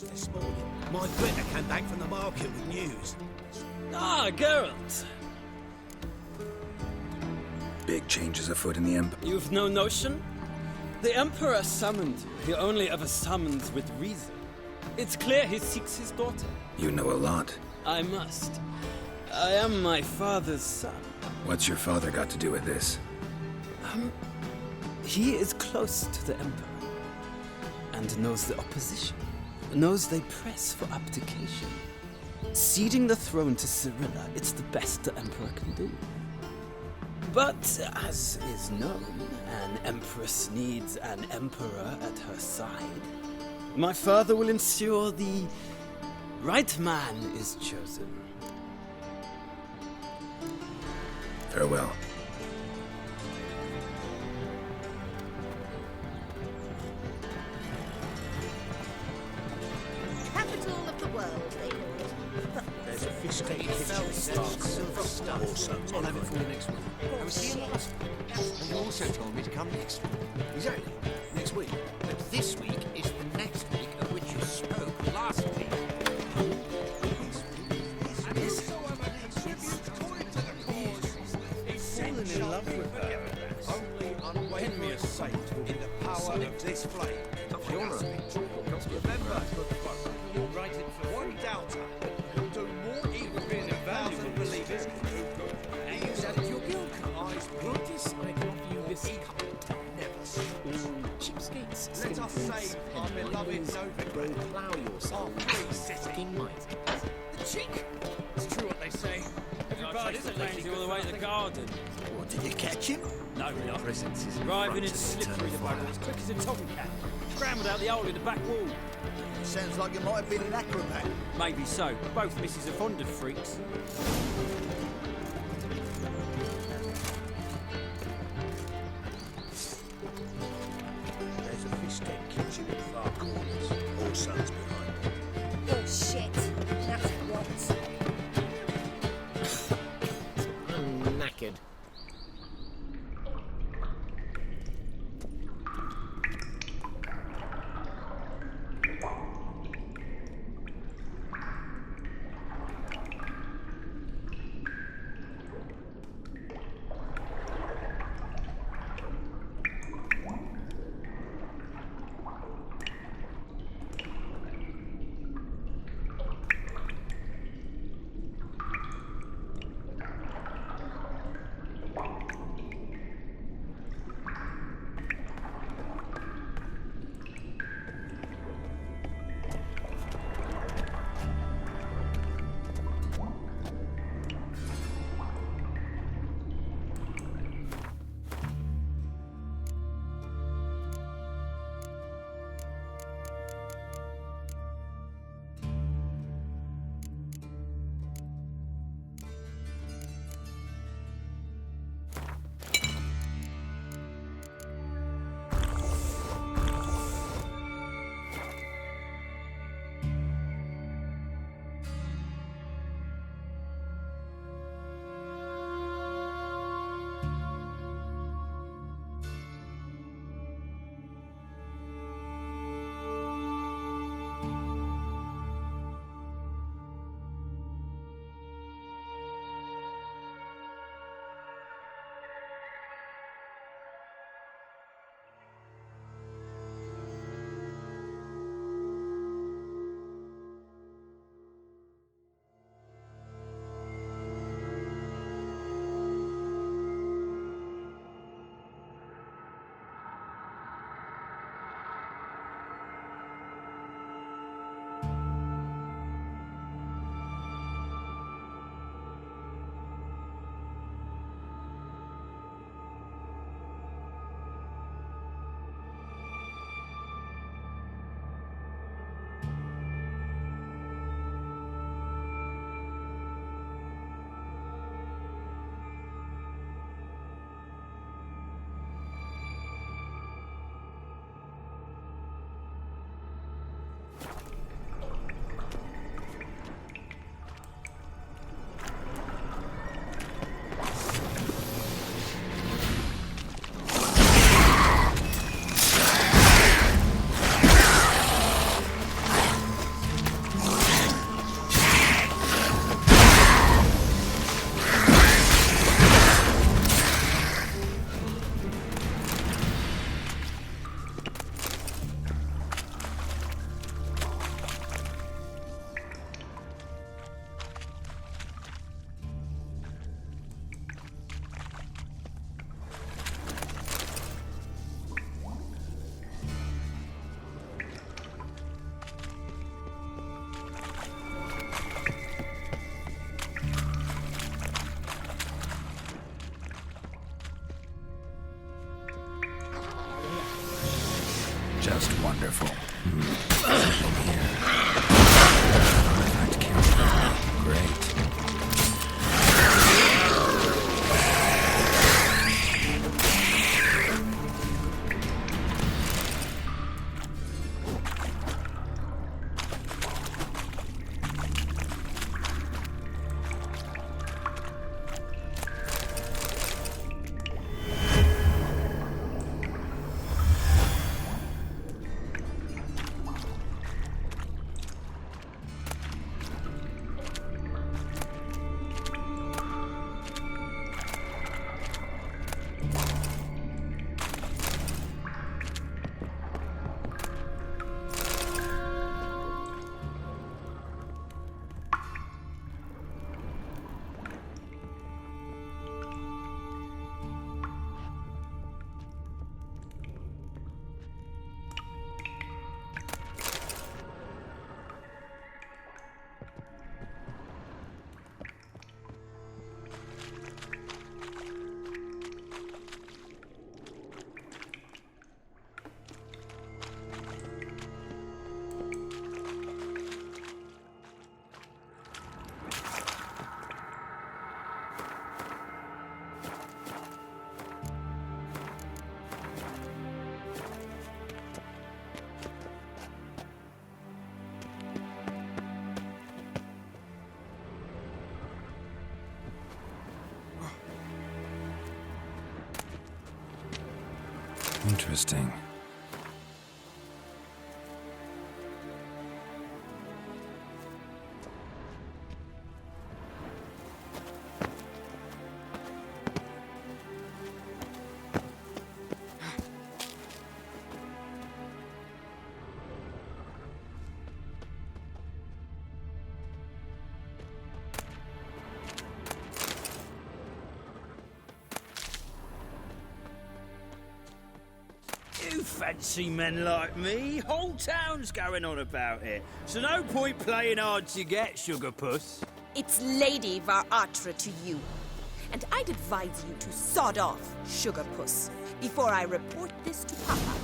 This morning, my glitter came back from the market with news. Ah, Geralt. Big changes afoot in the Empire. You've no notion? The Emperor summoned you. He only ever summons with reason. It's clear he seeks his daughter. You know a lot. I must. I am my father's son. What's your father got to do with this? He is close to the Emperor. And knows the opposition. Knows they press for abdication. Ceding the throne to Cirilla, it's the best the Emperor can do. But, as is known, an Empress needs an Emperor at her side. My father will ensure the right man is chosen. Farewell. Capital of the world, they call it. There's a fiscated kitchen silver star also. I'll have it for you next week. I was here last week. And you also told me to come next week. Exactly. Next week. But this week is the next week of which you spoke last week. Fallen in love with her. Only unwavering saint in the power of this flame. Remember, you'll write it for one doubter. You'll do more evil than 1,000 believers. And you said your guild eyes notice I can offer you this cup. Never. Cheapskates. Let us save our beloved Novigrad. Plough yourself. Fucking might. The cheek. It's true what they say. Everybody's a lady all the way to the garden. What, did you catch him? No, we are. Driving in slippery the bugger as quick as a tomcat. Scrambled out the hole in the back wall. Sounds like you might have been an acrobat. Maybe so. Both misses are fond of freaks. There's a fiscated kitchen in the far corners. All sons behind it. Oh shit. That's what. I'm knackered. Interesting. You fancy men like me? Whole town's going on about it. So no point playing hard to get, Sugar Puss. It's Lady Var-Atra to you. And I'd advise you to sod off, Sugar Puss, before I report this to Papa.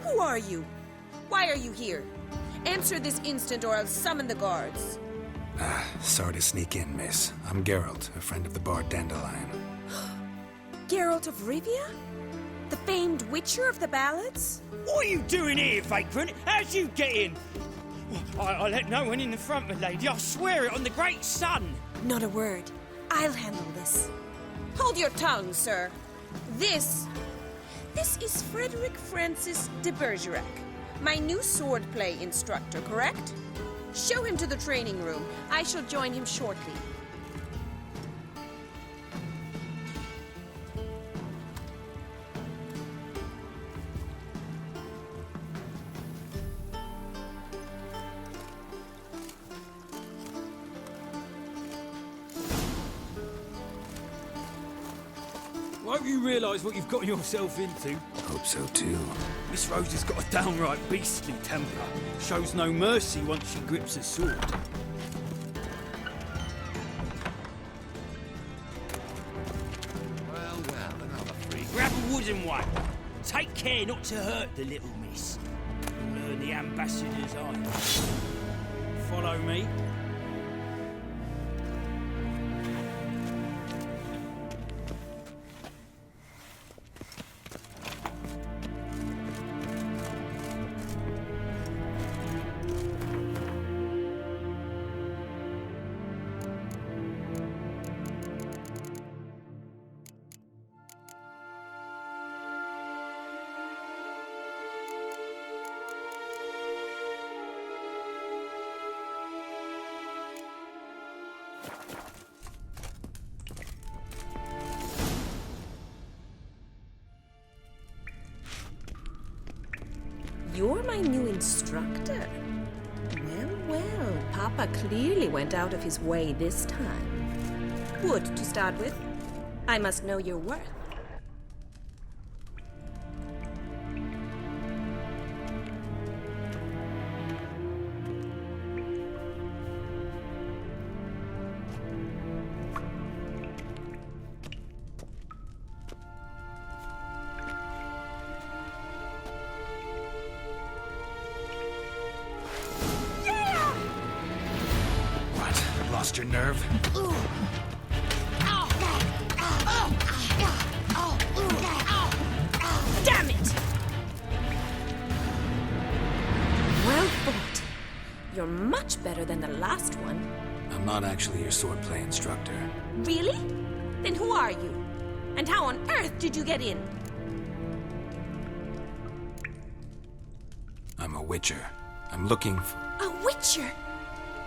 Who are you? Why are you here? Answer this instant or I'll summon the guards. Sorry to sneak in, miss. I'm Geralt, a friend of the bard Dandelion. Geralt of Rivia? The famed witcher of the ballads? What are you doing here, vagrant? How'd you get in? I let no one in the front, my lady. I swear it on the great sun. Not a word. I'll handle this. Hold your tongue, sir. This is Frederick Francis de Bergerac, my new swordplay instructor, correct? Show him to the training room. I shall join him shortly. I hope you realise what you've gotten yourself into. Hope so too. Miss Rose has got a downright beastly temper. Shows no mercy once she grips a sword. Well, another freak. Grab a wooden one. Take care not to hurt the little miss. You'll earn the ambassador's eye. Follow me. You're my new instructor? Well, Papa clearly went out of his way this time. Wood, to start with. I must know your worth. Lost your nerve? better than the last one. I'm not actually your swordplay instructor. Really? Then who are you? And how on earth did you get in? I'm a witcher. I'm looking for... A witcher?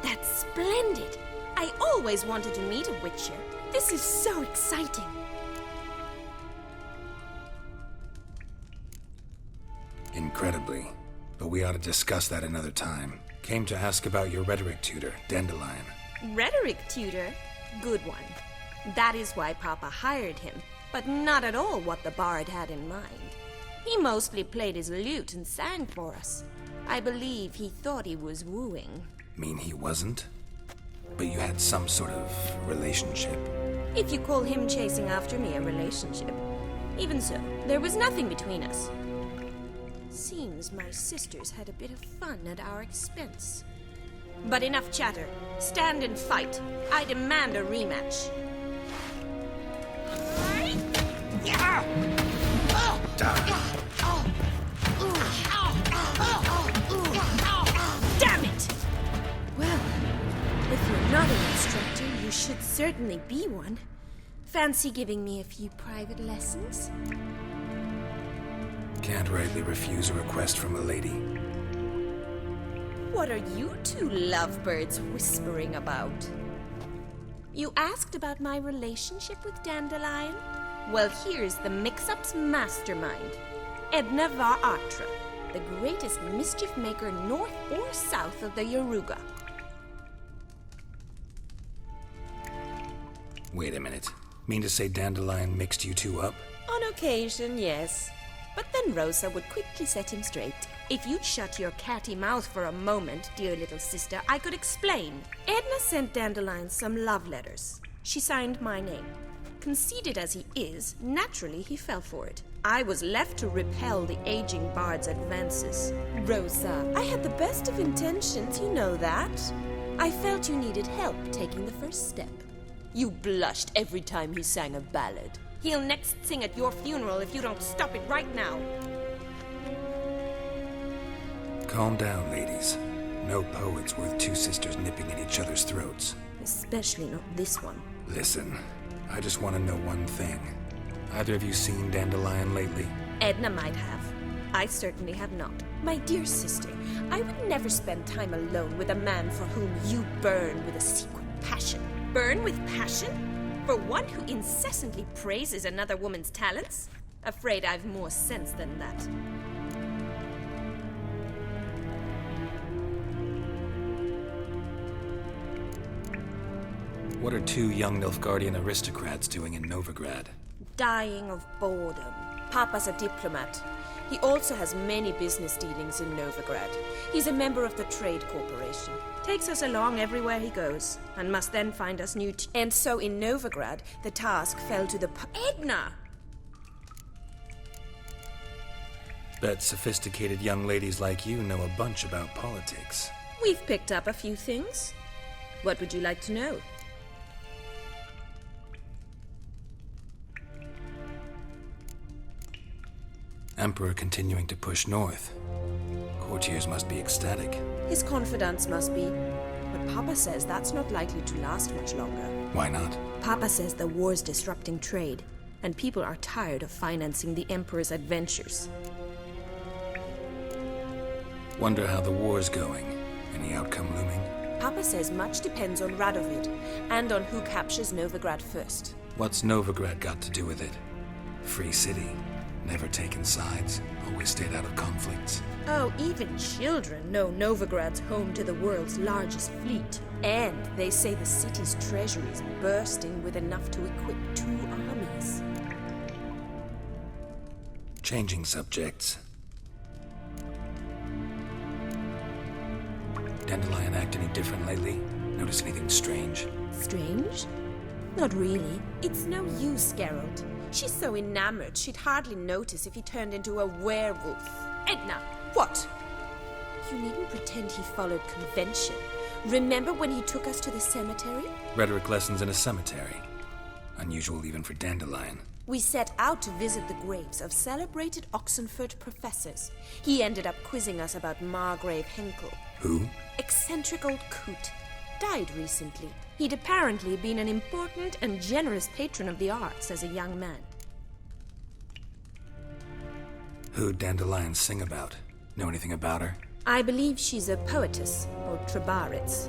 That's splendid. I always wanted to meet a witcher. This is so exciting. Incredibly. But we ought to discuss that another time. Came to ask about your rhetoric tutor, Dandelion. Rhetoric tutor? Good one. That is why Papa hired him, but not at all what the bard had in mind. He mostly played his lute and sang for us. I believe he thought he was wooing. Mean he wasn't? But you had some sort of relationship. If you call him chasing after me a relationship. Even so, there was nothing between us. Seems my sisters had a bit of fun at our expense. But enough chatter. Stand and fight. I demand a rematch. Damn it! Well, if you're not an instructor, you should certainly be one. Fancy giving me a few private lessons? Can't rightly refuse a request from a lady. What are you two lovebirds whispering about? You asked about my relationship with Dandelion? Well, here's the mix-up's mastermind. Edna var Atra, the greatest mischief maker north or south of the Yaruga. Wait a minute. Mean to say Dandelion mixed you two up? On occasion, yes. But then Rosa would quickly set him straight. If you'd shut your catty mouth for a moment, dear little sister, I could explain. Edna sent Dandelion some love letters. She signed my name. Conceited as he is, naturally he fell for it. I was left to repel the aging bard's advances. Rosa, I had the best of intentions, you know that. I felt you needed help taking the first step. You blushed every time he sang a ballad. He'll next sing at your funeral if you don't stop it right now. Calm down, ladies. No poet's worth two sisters nipping at each other's throats. Especially not this one. Listen, I just want to know one thing. Either of you seen Dandelion lately? Edna might have. I certainly have not. My dear sister, I would never spend time alone with a man for whom you burn with a secret passion. Burn with passion? For one who incessantly praises another woman's talents? Afraid I've more sense than that. What are two young Nilfgaardian aristocrats doing in Novigrad? Dying of boredom. Papa's a diplomat. He also has many business dealings in Novigrad. He's a member of the Trade Corporation. Takes us along everywhere he goes, and must then find us new and so in Novigrad, the task fell to the Edna! Bet sophisticated young ladies like you know a bunch about politics. We've picked up a few things. What would you like to know? Emperor continuing to push north. Courtiers must be ecstatic. His confidants must be. But Papa says that's not likely to last much longer. Why not? Papa says the war's disrupting trade, and people are tired of financing the Emperor's adventures. Wonder how the war's going. Any outcome looming? Papa says much depends on Radovid, and on who captures Novigrad first. What's Novigrad got to do with it? Free city. Never taken sides. Always stayed out of conflicts. Oh, even children know Novigrad's home to the world's largest fleet. And they say the city's treasury is bursting with enough to equip 2 armies. Changing subjects. Dandelion act any different lately? Notice anything strange? Strange? Not really. It's no use, Geralt. She's so enamored she'd hardly notice if he turned into a werewolf. Edna, what? You needn't pretend he followed convention. Remember when he took us to the cemetery? Rhetoric lessons in a cemetery. Unusual even for Dandelion. We set out to visit the graves of celebrated Oxenford professors. He ended up quizzing us about Margrave Henkel. Who? Eccentric old coot. Died recently. He'd apparently been an important and generous patron of the arts as a young man. Who'd Dandelion sing about? Know anything about her? I believe she's a poetess, or Trebaritz.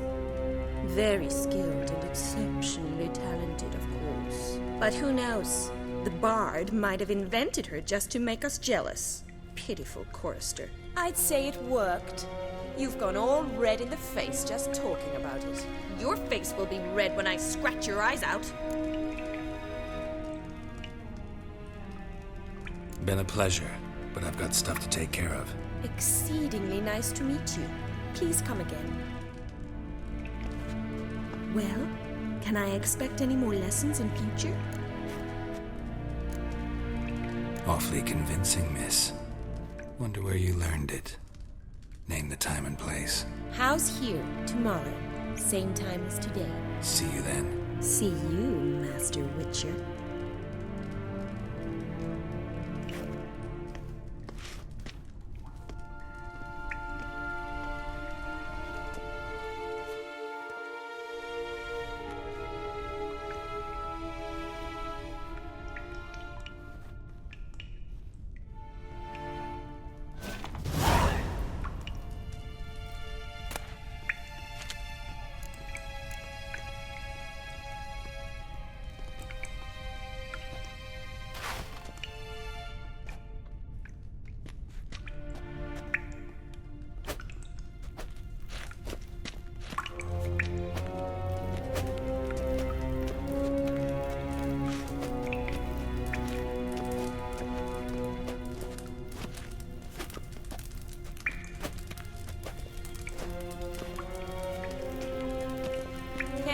Very skilled and exceptionally talented, of course. But who knows? The bard might have invented her just to make us jealous. Pitiful chorister. I'd say it worked. You've gone all red in the face just talking about it. Your face will be red when I scratch your eyes out. Been a pleasure, but I've got stuff to take care of. Exceedingly nice to meet you. Please come again. Well, can I expect any more lessons in future? Awfully convincing, miss. Wonder where you learned it. Name the time and place. House here, tomorrow. Same time as today. See you then. See you, Master Witcher.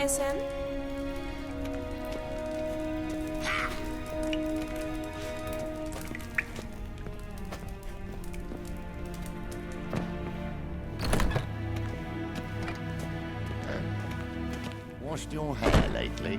Sam? Washed your hair lately?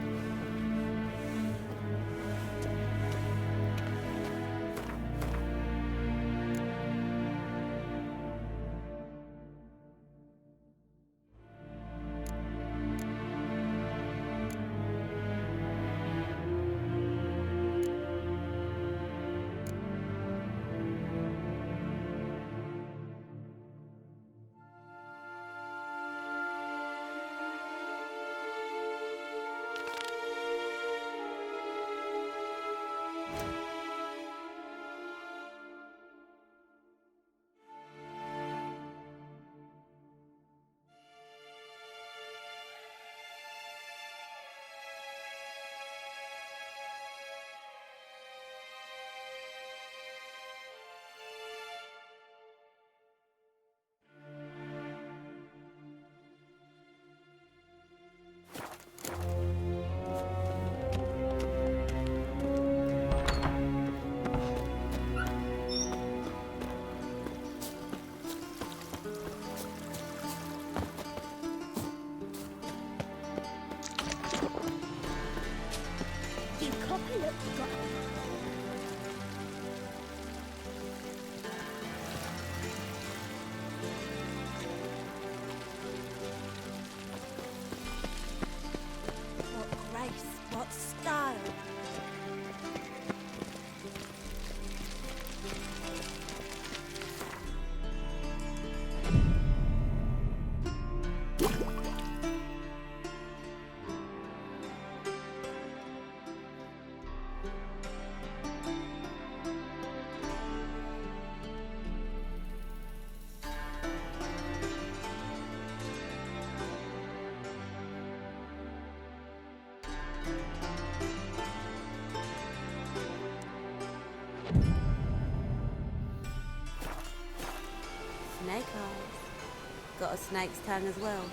Snake eyes. Got a snake's tongue as well.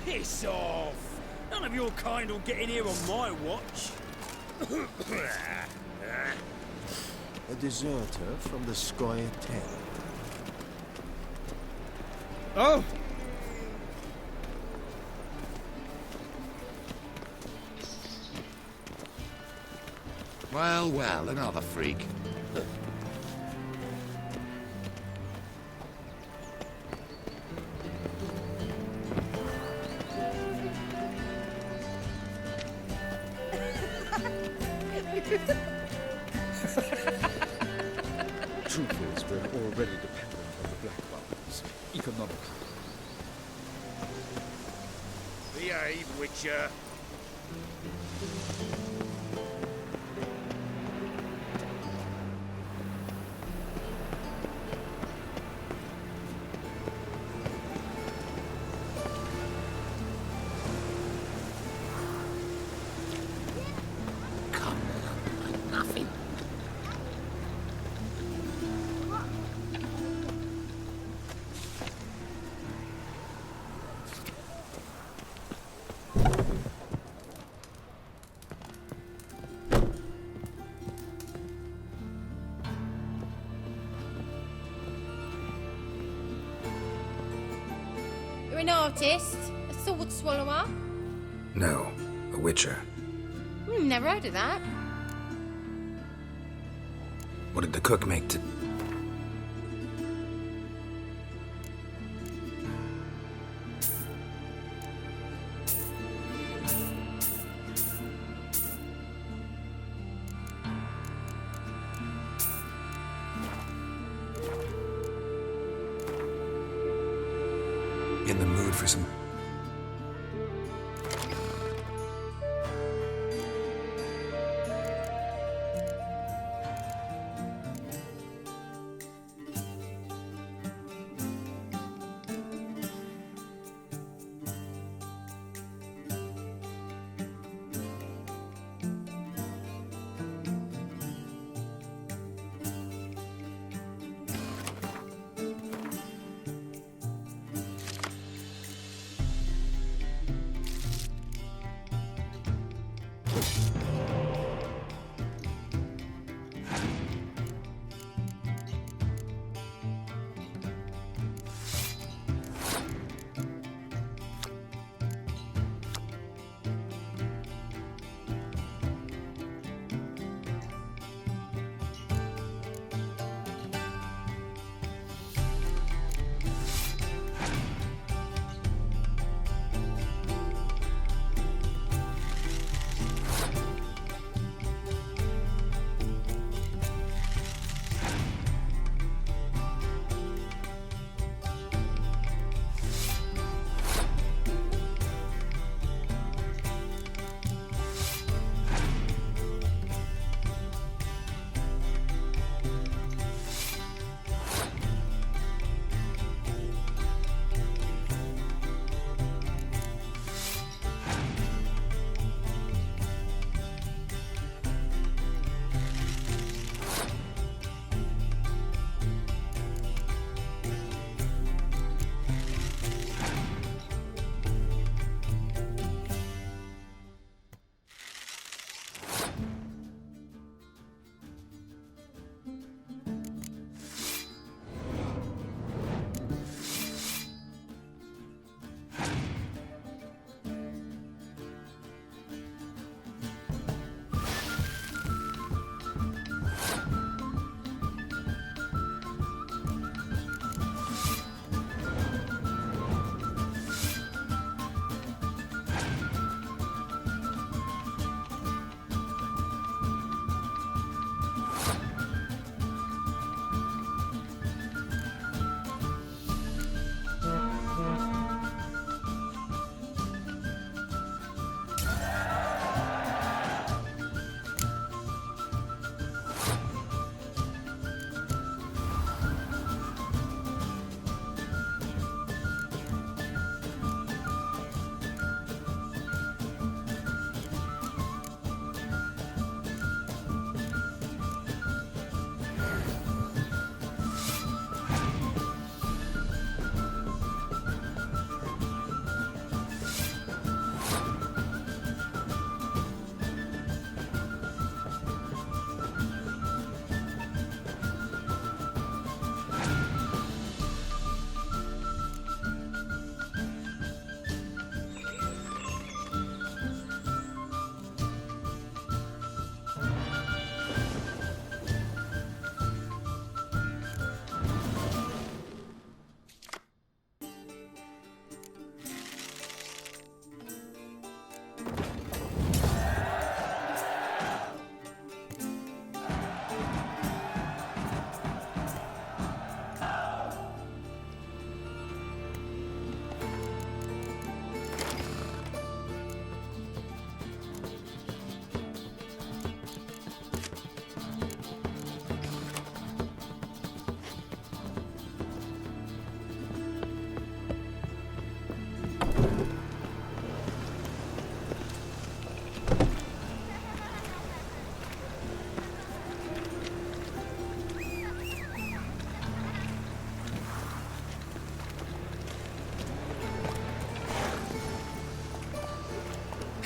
Piss off! None of your kind will get in here on my watch. A deserter from the Scoia Ten. Well, well, another freak. Truth is, we're already dependent on the Black Ones, economically. Behave, Witcher. Come on, nothing. You're an artist? A sword swallower? No, a witcher. Never heard of that. What did the cook make to... In the mood for some...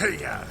Here,